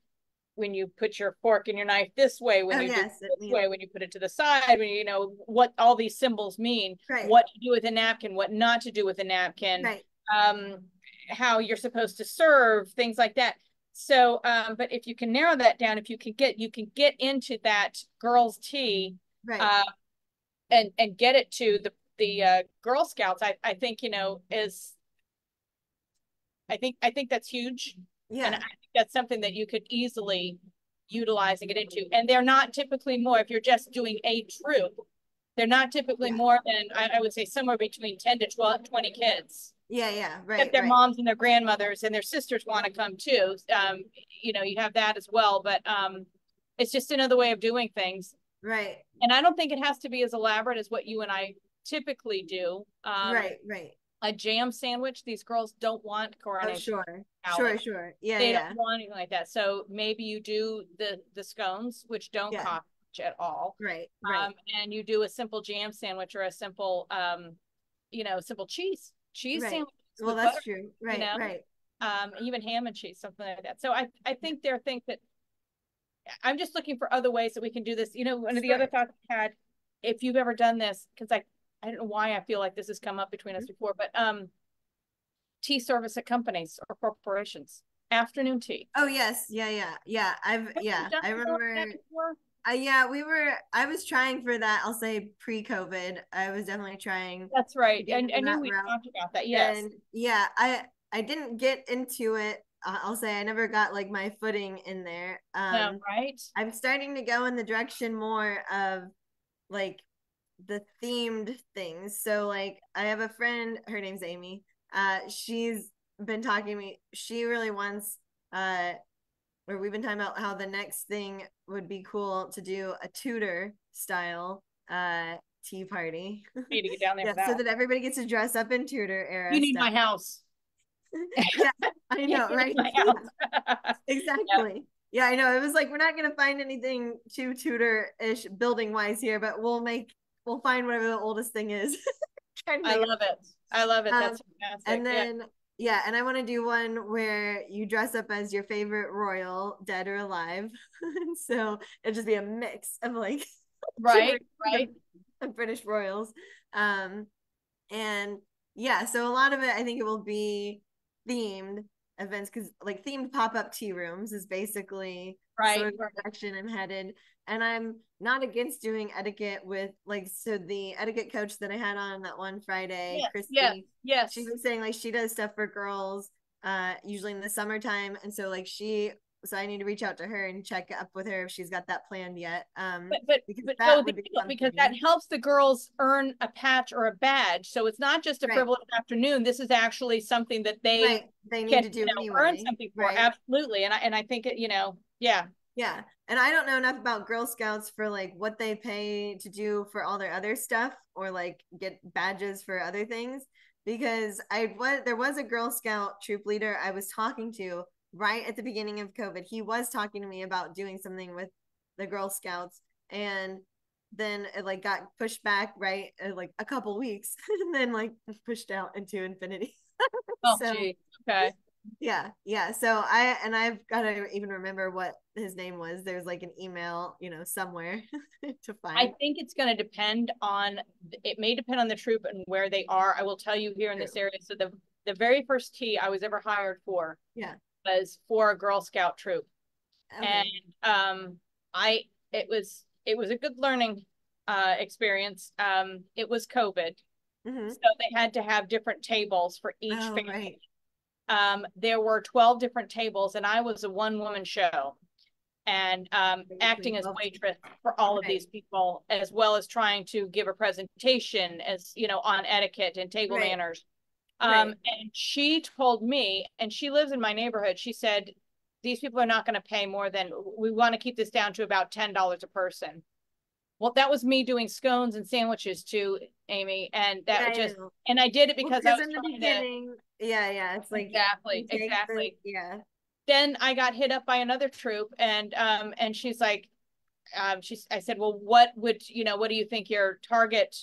when you put your fork and your knife this way, when Oh, you do yes. I this mean, way, when you put it to the side, when what all these symbols mean, right. what to do with a napkin, what not to do with a napkin, Right. um, how you're supposed to serve, things like that. So, but if you can narrow that down, if you can get into that girls' tea, Right. uh, and get it to the Girl Scouts, I think, is I think that's huge, and I Yeah. think that's something that you could easily utilize and get into. And they're not typically more, if you're just doing a troop, they're not typically Yeah. more than, I would say, somewhere between 10 to 12, 20 kids. Yeah. Yeah. Except Right. their Right. moms and their grandmothers and their sisters want to come too. You have that as well, but it's just another way of doing things. Right. And I don't think it has to be as elaborate as what you and I typically do. Right. Right. a jam sandwich. These girls don't want Oh, coronation sure. salad. Sure, sure. Yeah, They don't yeah. want anything like that. So maybe you do the scones, which don't Yeah. cost much at all. Right, right. And you do a simple jam sandwich or a simple simple cheese Right. sandwich Well, with that's butter, true. you Right, know, right. even ham and cheese, something like that. So I think they're think that I'm just looking for other ways that we can do this. One of the other Sure. thoughts I had, if you've ever done this, because I don't know why I feel like this has come up between us before, but tea service at companies or corporations, afternoon tea. Oh, yes. Yeah, yeah. Yeah. Have you done I something like remember. that before? Yeah, I was trying for that. I'll say pre-COVID. I was definitely trying That's to right. get And into I knew that we route. talked about that. Yes. And yeah, I didn't get into it. I'll say I never got like my footing in there. No, right? I'm starting to go in the direction more of like the themed things. So like I have a friend, her name's Amy. She's been talking to me. She really wants where we've been talking about how the next thing would be cool to do a Tudor style tea party. Need to get down there Yeah, for that so one. that everybody gets to dress up in Tudor You era need stuff. my house. Yeah, I You know, need right? my house. Yeah, Exactly. Yeah, I know. It was like we're not gonna find anything too Tudor-ish building wise here, but we'll find whatever the oldest thing is. Kind of I thing. love it. I love it. Um, That's fantastic. and Yeah. then yeah, and I want to do one where you dress up as your favorite royal, dead or alive. So it'll just be a mix of like Right, different right, British royals. Um, and yeah, so a lot of it, I think it will be themed events because like themed pop-up tea rooms is basically sort right, of right. the direction I'm headed. And I'm not against doing etiquette with like, so the etiquette coach that I had on that one Friday, Yes, yes, Christy, she yes. was saying like she does stuff for girls usually in the summertime. And so like so I need to reach out to her and check up with her if she's got that planned yet. But but Because but that go would be the fun for because that me. helps the girls earn a patch or a badge. So it's not just a Right. frivolous afternoon. This is actually something that they Right. They need can, to do earn anyway. something for. Right. Absolutely. And I think yeah. Yeah. And I don't know enough about Girl Scouts for like what they pay to do for all their other stuff or like get badges for other things because there was a Girl Scout troop leader I was talking to right at the beginning of COVID. He was talking to me about doing something with the Girl Scouts and then it like got pushed back right like a couple weeks and then like pushed out into infinity. Oh, So gee. Okay. yeah, yeah. So I've got to even remember what his name was. There's like an email, somewhere to I find. think it's going to depend on, it may depend on the troop and where they are. I will tell you here in this True. area. So the very first tea I was ever hired for Yeah. was for a Girl Scout troop. And Okay. I it was a good learning experience. It was COVID. Mm-hmm. So they had to have different tables for each Oh, family. right. There were 12 different tables, and I was a one-woman show and acting as waitress for all of Right. these people, as well as trying to give a presentation as on etiquette and table Right. manners. Right. And she told me, and she lives in my neighborhood. She said, "These people are not going to pay more than we want to keep this down to about $10 a person." Well, that was me doing scones and sandwiches too, Amy, and Yeah, that I just know. and I did it Well, because I because was in the trying to beginning, yeah, yeah, it's like exactly, you take the exactly. yeah. Then I got hit up by another troop, and she's like, I said, well, what do you think your target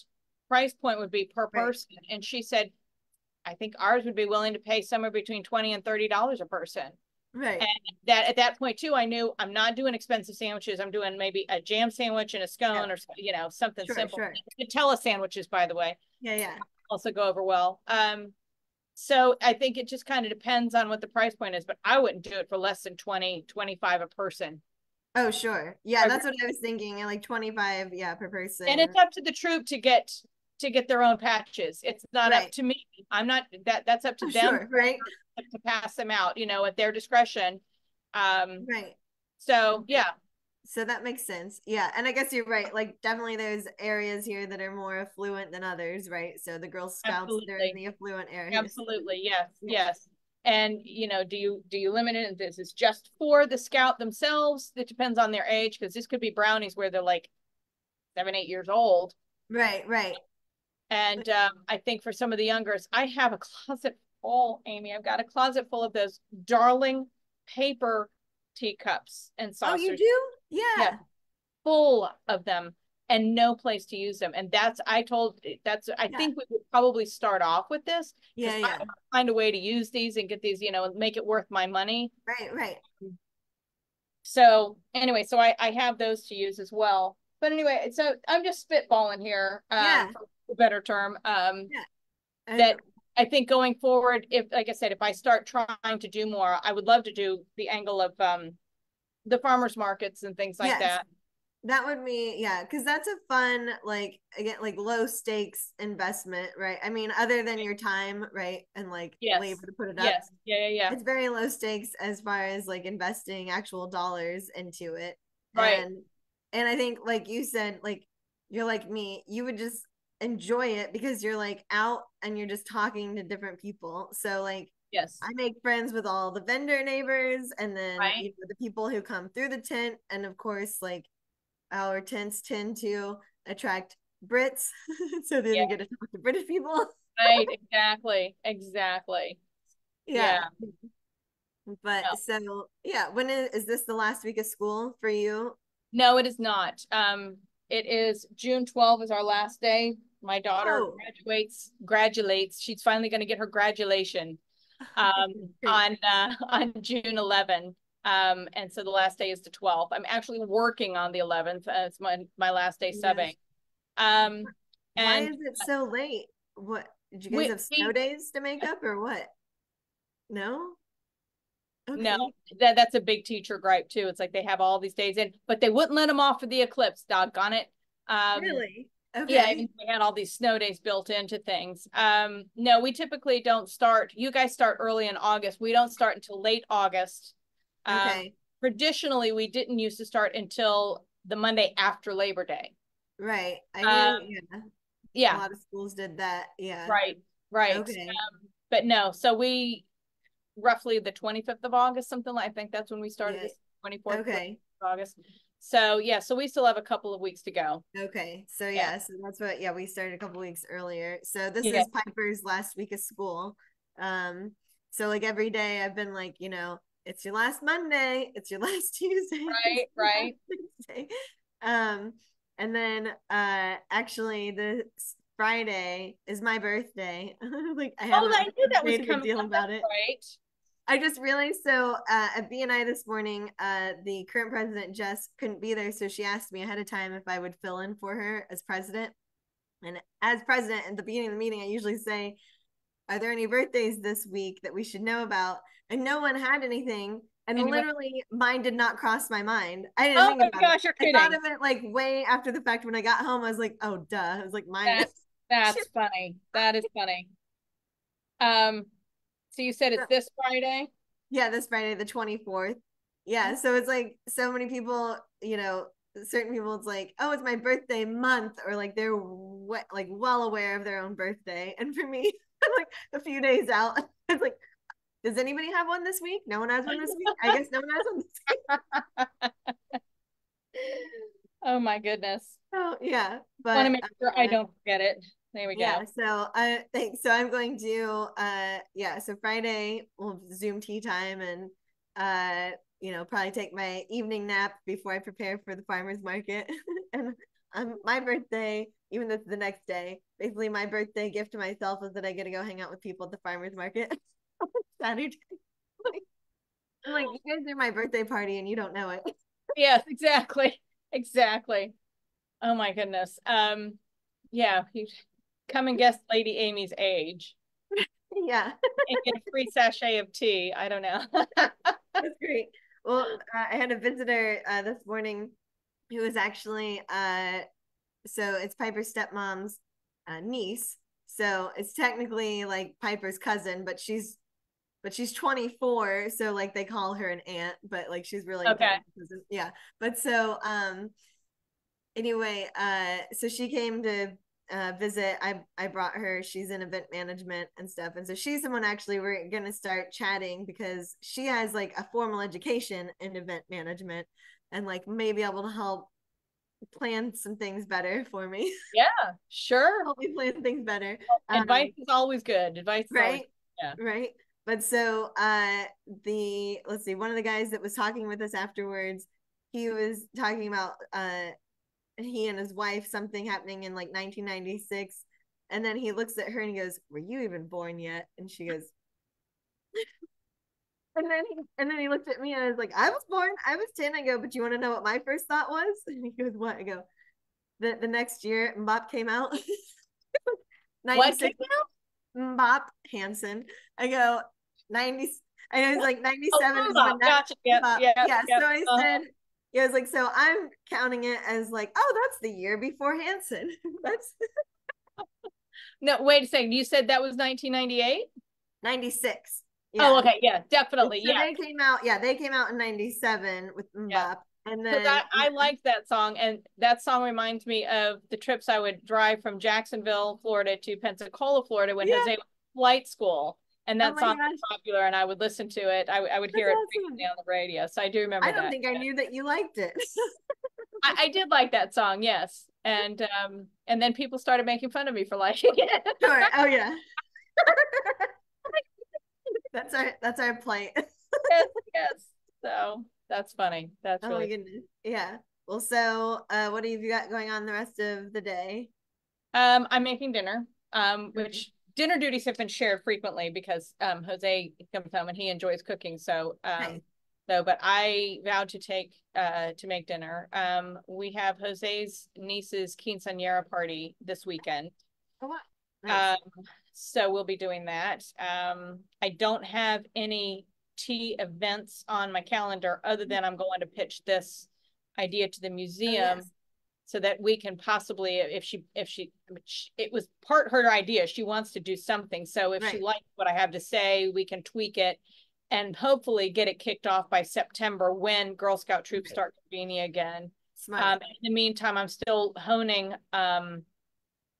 price point would be per Right. person? And she said, I think ours would be willing to pay somewhere between $20 and $30 a person. Right. And that at that point too, I knew I'm not doing expensive sandwiches. I'm doing maybe a jam sandwich and a Yeah. scone or something Sure. simple. Sure. Nutella sandwiches, by the way, Yeah. Yeah. also go over well. So I think it just kind of depends on what the price point is, but I wouldn't do it for less than 20, 25 a person. Oh, sure. Yeah, that's what I was thinking. Like 25, yeah, per And person. it's up to the troop to get their own patches. It's not up Right. to me. I'm not that's up to Oh, them sure. Right. to pass them out, at their discretion. Um, Right. so yeah, So that makes sense. Yeah. And I guess you're right. Like, definitely there's areas here that are more affluent than others, right? So the Girl Scouts, they're in absolutely. the affluent areas. Absolutely. Yes. Yeah. Yes. And do you limit it? This is just for the scout themselves. It depends on their age because this could be brownies where they're like 7, 8 years old. Right. Right. And I think for some of the youngers, I have a closet full, Amy. I've got a closet full of those darling paper teacups and Oh, you saucers. do? Yeah, Yeah. full of them and no place to use them. And I Yeah. think we would probably start off with this Yeah. because I Yeah. want to find a way to use these and get these, make it worth my money. Right. Right. So anyway, so I have those to use as well. But anyway, so I'm just spitballing here, Yeah. for a better term. Yeah. And That I think going forward, if like I said, if I start trying to do more, I would love to do the angle of the farmers markets and things like yes, that. that would be, yeah, because that's a fun, like, again, like low stakes investment, right? I mean, other than your time, right? And like Yes. labor to put it up, Yes. Yeah, yeah, yeah. it's very low stakes as far as like investing actual dollars into it. Right. And I think like you said, like you're like me, you would just enjoy it because you're like out and you're just talking to different people. So like Yes. I make friends with all the vendor neighbors and then Right. the people who come through the tent. And of course, like our tents tend to attract Brits. So then Yeah. we get to talk to British people. Right. Exactly. Exactly. Yeah. Yeah. But No. so yeah, when is this the last week of school for you? No, it is not. It is June 12th is our last day. My daughter Oh, graduates. She's finally going to get her graduation great. on June 11th. And so the last day is the 12th. I'm actually working on the 11th. It's my last day Yes. subbing. Um, Why and is it so late? What did you guys we, have snow we days to make up or what? No? no, Okay. that's a big teacher gripe too. It's like they have all these days in, but they wouldn't let them off for the eclipse. Doggone it. Um, Really? Yeah, even Okay. though we had all these snow days built into things. No, we typically don't start. You guys start early in August. We don't start until late August. Um, Okay. Traditionally, we didn't used to start until the Monday after Labor Day. Right. I knew, Um, yeah. A yeah, lot of schools did that. Yeah. right, right. Okay. But no, so we roughly the 25th of August, something like I think that's when we started Yeah. this 24th of Okay. August. So yeah, so we still have a couple of weeks to go. Okay. So Yeah, yeah, so that's what, yeah, we started a couple weeks earlier. So this yeah, is Piper's last week of school. Um, so like every day I've been like, it's your last Monday, it's your last Tuesday, it's right, your last right. Wednesday. Um, and then actually the Friday is my birthday. Like I Oh, haven't I knew that was made a big coming deal up. about That's it. right. I just realized so at BNI this morning, the current president Jess couldn't be there, so she asked me ahead of time if I would fill in for her as president. And as president, at the beginning of the meeting, I usually say, "Are there any birthdays this week that we should know about?" And no one had anything. And And you went, literally, mine did not cross my mind. I didn't oh think my about it. gosh, you're I thought kidding. of it like way after the fact when I got home. I was like, "Oh, duh!" I was like, "Mine." That's funny. That is funny. Um, so you said it's this Friday? Yeah, this Friday, the 24th. Yeah, so it's like so many people, certain people, it's like, oh, it's my birthday month, or like they're like well aware of their own birthday. And for me, like a few days out, it's like, does anybody have one this week? No one has one this week. I guess no one has one this week. Oh my goodness. Oh yeah, Want to but make sure I don't forget it. There we go. yeah, so I think so I'm going to yeah, so Friday we'll Zoom tea time and probably take my evening nap before I prepare for the farmers market. And my birthday, even though it's the next day, basically my birthday gift to myself is that I get to go hang out with people at the farmers market Saturday. I'm like, you guys are my birthday party and you don't know it. Yes, exactly. Exactly. Oh my goodness. Yeah, you come and guess Lady Amy's age Yeah. and get a free sachet of tea. I don't know. That's great. Well, I had a visitor this morning who was actually so it's Piper's stepmom's niece. So it's technically like Piper's cousin, but she's 24, so like they call her an aunt, but like she's really Okay. Piper's cousin. Yeah. But so anyway, so she came to visit. I brought her. She's in event management and stuff, and so she's the one actually we're gonna start chatting because she has like a formal education in event management and like maybe able to help plan some things better for me. Yeah, sure. Help me plan things better. Advice is always good. Advice is always Right, good. Yeah. right. But so the let's see, one of the guys that was talking with us afterwards, he was talking about he and his wife, something happening in like 1996, and then he looks at her and he goes, "Were you even born yet?" And she goes, and then he looked at me and I was like, "I was born. I was 10." I go, "But you want to know what my first thought was?" And he goes, "What?" I go, the next year Mbop came out. What came 96 out? Mbop Hansen. I go 90. I know it's like Oh, 97 is when Mbop. that Gotcha. Yep. Mbop. Yep. Yeah. So Yep. I said, it was like, so I'm counting it as like, oh, that's the year before Hansen. That's No, wait a second. You said that was 1998? 96. Oh, Yeah. okay. Yeah, definitely. So Yeah. they came out, yeah, they came out in 97 with Yeah. Mbop. And Because then I liked that song, and that song reminds me of the trips I would drive from Jacksonville, Florida to Pensacola, Florida when yeah, Jose was in flight school, and oh that my song was gosh, popular, and I would listen to it. I would that's hear it awesome. frequently on the radio, so I do I remember don't that. think I Yeah. knew that you liked it. I did like that song, yes, and then people started making fun of me for liking it. Sure. Oh yeah. That's our plight. Yes, yes. So that's funny. That's Oh my really goodness. Yeah. Well, so what have you got going on the rest of the day? I'm making dinner, Okay. which dinner duties have been shared frequently because Jose comes home and he enjoys cooking. Nice. But I vowed to make dinner. We have Jose's niece's quinceañera party this weekend. Oh wow. Nice. Um, so we'll be doing that. I don't have any tea events on my calendar other than I'm going to pitch this idea to the Oh museum yes. so that we can possibly, if she it was part her idea, she wants to do something, so if she Right. likes what I have to say, we can tweak it and hopefully get it kicked off by September when Girl Scout troops Right. start convening again. Smart. In the meantime, I'm still honing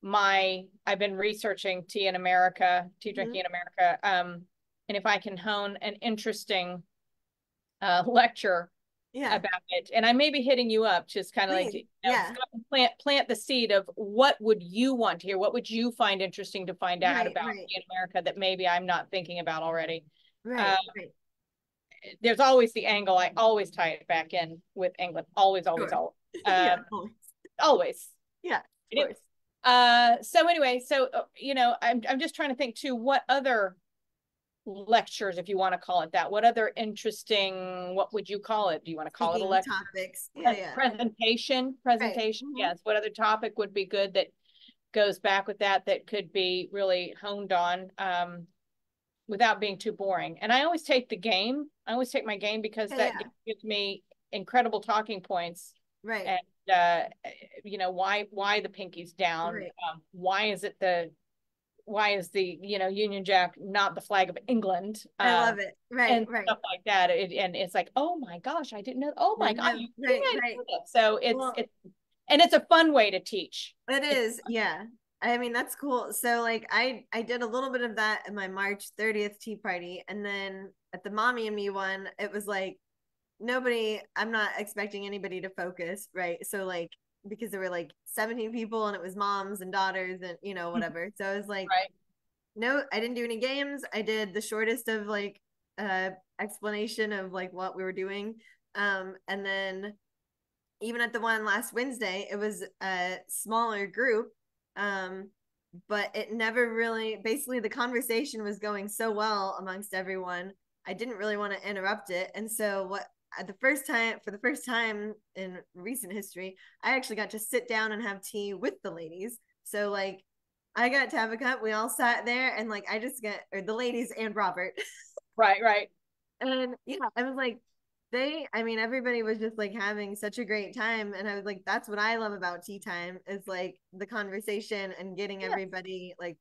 I've been researching tea in America, tea Hmm. drinking in America, and if I can hone an interesting lecture Yeah. about it, and I may be hitting you up, just kind of like, Please. Yeah. plant the seed of what would you want to hear, what would you find interesting to find out Right. about Right. in America that maybe I'm not thinking about already. Uh, Right. Right. there's always the angle. I always tie it back in with England. Always, always, Sure. always. Yeah. Um, Always. always. Yeah. I Of do. course. So anyway, I'm just trying to think too, what other lectures, if you want to call it that, what other interesting, what would you call it? Do you want to call it a Speaking lecture? topics. Yeah. Yeah. Presentation. Right. Hmm. Yes. What other topic would be good that goes back with that could be really honed on, without being too boring? And I always take the game. I always take my game because Yeah. that Yeah. gives me incredible talking points. Right. And why the pinky's down? Right. Why is the Union Jack not the flag of England? I love it. Right. And Right. stuff like that. And it's like, oh my gosh, I didn't know. Oh my Didn't god, have. you think Right. I Right. knew that? So Well, it's a fun way to teach. it It's is, yeah. I mean, that's cool. So like I did a little bit of that at my March 30th tea party, and then at the Mommy and Me one, it was like nobody, I'm not expecting anybody to focus, right? So like because there were like 17 people and it was moms and daughters and whatever. So I was like, right. no, I didn't do any games. I did the shortest of like explanation of like what we were doing. And then even at the one last Wednesday, it was a smaller group. But it never really, basically, the conversation was going so well amongst everyone. I didn't really want to interrupt it. And so, for the first time in recent history, I actually got to sit down and have tea with the ladies. So, like, I got to have a cup. We all sat there, and like, or the ladies and Robert. Right. And yeah, I was like, I mean, everybody was just like having such a great time. And I was like, that's what I love about tea time is like the conversation and getting Yeah. everybody like,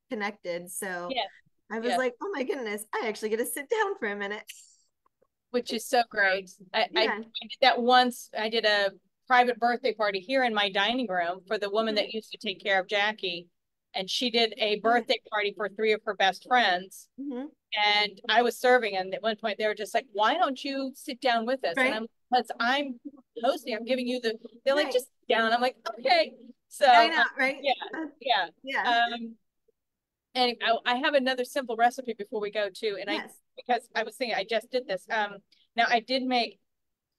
connected. So Yeah. I was Yeah. like, oh my goodness, I actually get to sit down for a minute. Which is so great. I Yeah. did that once. I did a private birthday party here in my dining room for the woman Mhm. that used to take care of Jackie. And she did a Oh, yeah. birthday party for three of her best friends. Mhm. And I was serving, and at one point they were just like, "Why don't you sit down with us?" And Right. I'm because I'm hosting. I'm giving you the. They're like, Right. "Just down. I'm like, okay. So I know, right? yeah, yeah. Yeah. And I have another simple recipe before we go too. And Yes. because I was thinking I just did this. Now I did make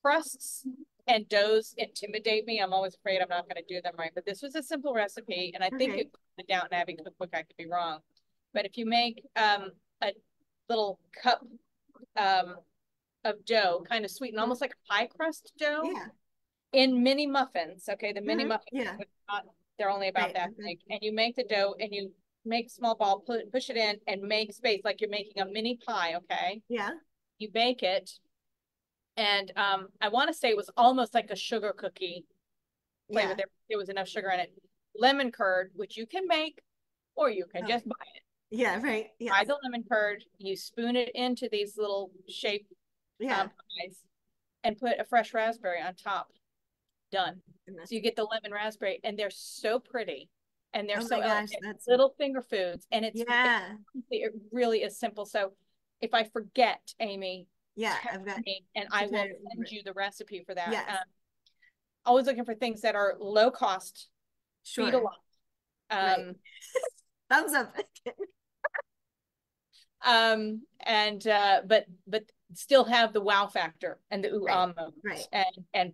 crusts and doughs intimidate me. I'm always afraid I'm not going to do them right. But this was a simple recipe, and I think Okay. it the Downton Abbey cookbook. I could be wrong, but if you make a little cup um, of dough, kind of sweetened, Mhm. almost like a pie crust dough, Yeah. in mini muffins. Okay, the mini muffins, Yeah. not, they're only about Right. that big, and you make the dough and you make a small ball, push it in, and make space like you're making a mini pie. Okay, Yeah. you bake it, and I want to say it was almost like a sugar cookie flavor. Yeah. There was enough sugar in it. Lemon curd, which you can make, or you can Oh, just buy it. yeah. Right. Buy Yes. the lemon curd, you spoon it into these little shaped Yeah. pies, and put a fresh raspberry on top. Done. Goodness. So you get the lemon raspberry, and they're so pretty, and they're Oh so my gosh, elegant. that's Little finger foods, and yeah. it really is simple. So if I forget, Amy, Yeah, text I've got me, and to I try will to send remember. you the recipe for that. Yes. Always looking for things that are low cost, feed a Sure. lot. Right. Thumbs up. And but still have the wow factor and the ooh Right. moment. Right. And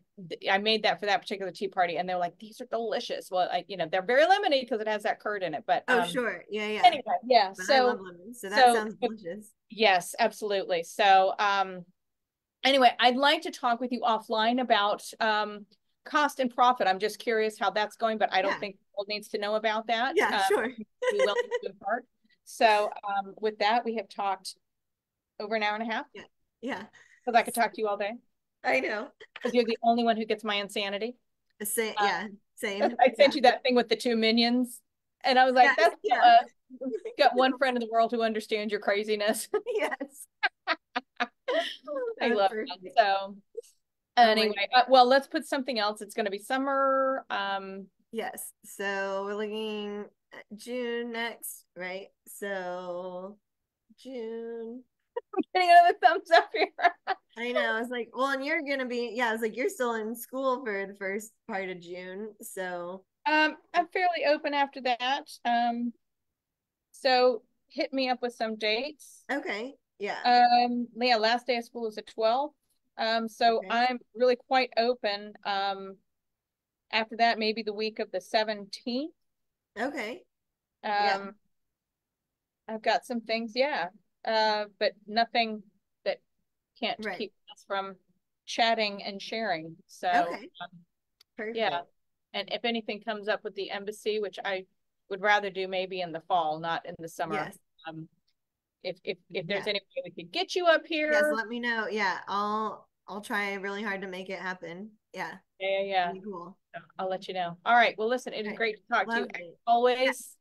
I made that for that particular tea party, and they're like, these are delicious. Well, they're very lemony because it has that curd in it. But Oh, sure. Yeah, yeah. anyway, yeah. But I love lemon, so that So sounds delicious. yes, absolutely. So anyway, I'd like to talk with you offline about cost and profit. I'm just curious how that's going, but I don't Yeah. think the world needs to know about that. Yeah, sure. We will impart. So with that, we have talked over an hour and a half. Yeah. Yeah. Because I could talk to you all day. I know. Because you're the only one who gets my insanity. Same, Uh, yeah, same. I Yeah. sent you that thing with the two minions, and I was like, Yes, "That's yeah. got one friend in the world who understands your craziness." Yes. I That's love perfect. that. So Oh my anyway, well, let's put something else. It's going to be summer. yes. So we're looking at June next, right? So June. Getting another thumbs up here. I know. I was like, well, and you're gonna be, yeah, I was like, you're still in school for the first part of June. So I'm fairly open after that. So hit me up with some dates. okay. Yeah. Yeah, last day of school is the 12th. So Okay. I'm really quite open. After that, maybe the week of the 17th. Okay. Yeah. Um, I've got some things, yeah. But nothing that can't Right. keep us from chatting and sharing. So, Okay. yeah. Perfect. And if anything comes up with the embassy, which I would rather do maybe in the fall, not in the summer. Yes. Um, if there's Yeah. any way we could get you up Yes, here. let me know. Yeah, I'll try really hard to make it happen. Yeah. Yeah. Really cool. I'll let you know. All right. Well, listen, it All is right. great to talk to you. As Lovely. Yeah. always,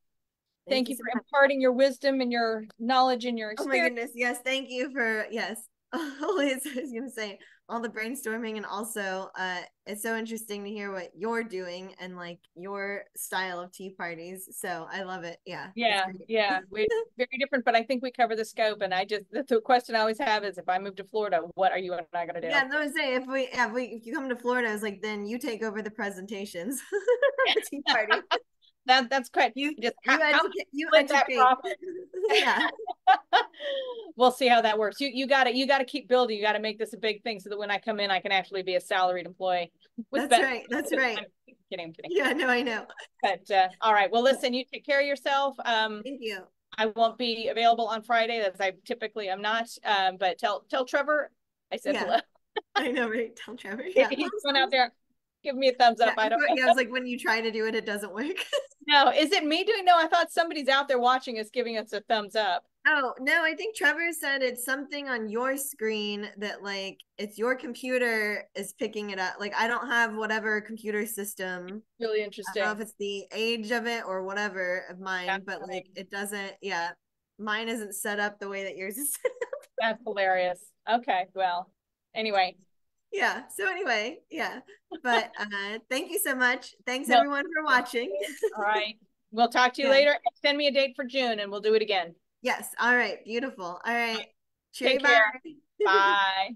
Thank thank you you so for much. imparting your wisdom and your knowledge and your Oh my experience. goodness. Yes, thank you for yes. Always I was gonna say all the brainstorming, and also it's so interesting to hear what you're doing and like your style of tea parties. So I love it. Yeah, it's Yeah, great. yeah. We're very different, but I think we cover the scope. And the question I always have is, if I move to Florida, what are you and I going to do? Yeah, no, I say if you come to Florida, I was like, then you take over the presentations of the tea party. That's correct. You Just you split that educate. profit. Yeah. We'll see how that works. You got to keep building. You got to make this a big thing so that when I come in, I can actually be a salaried employee with That's benefits. right. That's right. I'm kidding. Yeah, no, I know. But all right. Well, listen, you take care of yourself. Thank you. I won't be available on Friday, as I typically am not. But tell Trevor I said Yeah, hello. I know, right? Tell Trevor. Yeah. He's going out there, give me a thumbs Yeah, up. I don't know. yeah, I was like, when you try to do it, it doesn't work. No, is it me doing? No, I thought somebody's out there watching us, giving us a thumbs up. Oh, no, I think Trevor said it's something on your screen that like it's your computer is picking it up. Like I don't have whatever computer system. Really I don't know interesting. if it's the age of it or whatever of mine, That's but funny. like it doesn't, yeah. Mine isn't set up the way that yours is set up. That's hilarious. Okay, well, anyway, Yeah. So anyway, yeah. But thank you so much. Thanks no, everyone for watching. all right. We'll talk to you Yeah. later. Send me a date for June and we'll do it again. Yes. All right. Beautiful. All right. Cheery Take bye. care. Bye.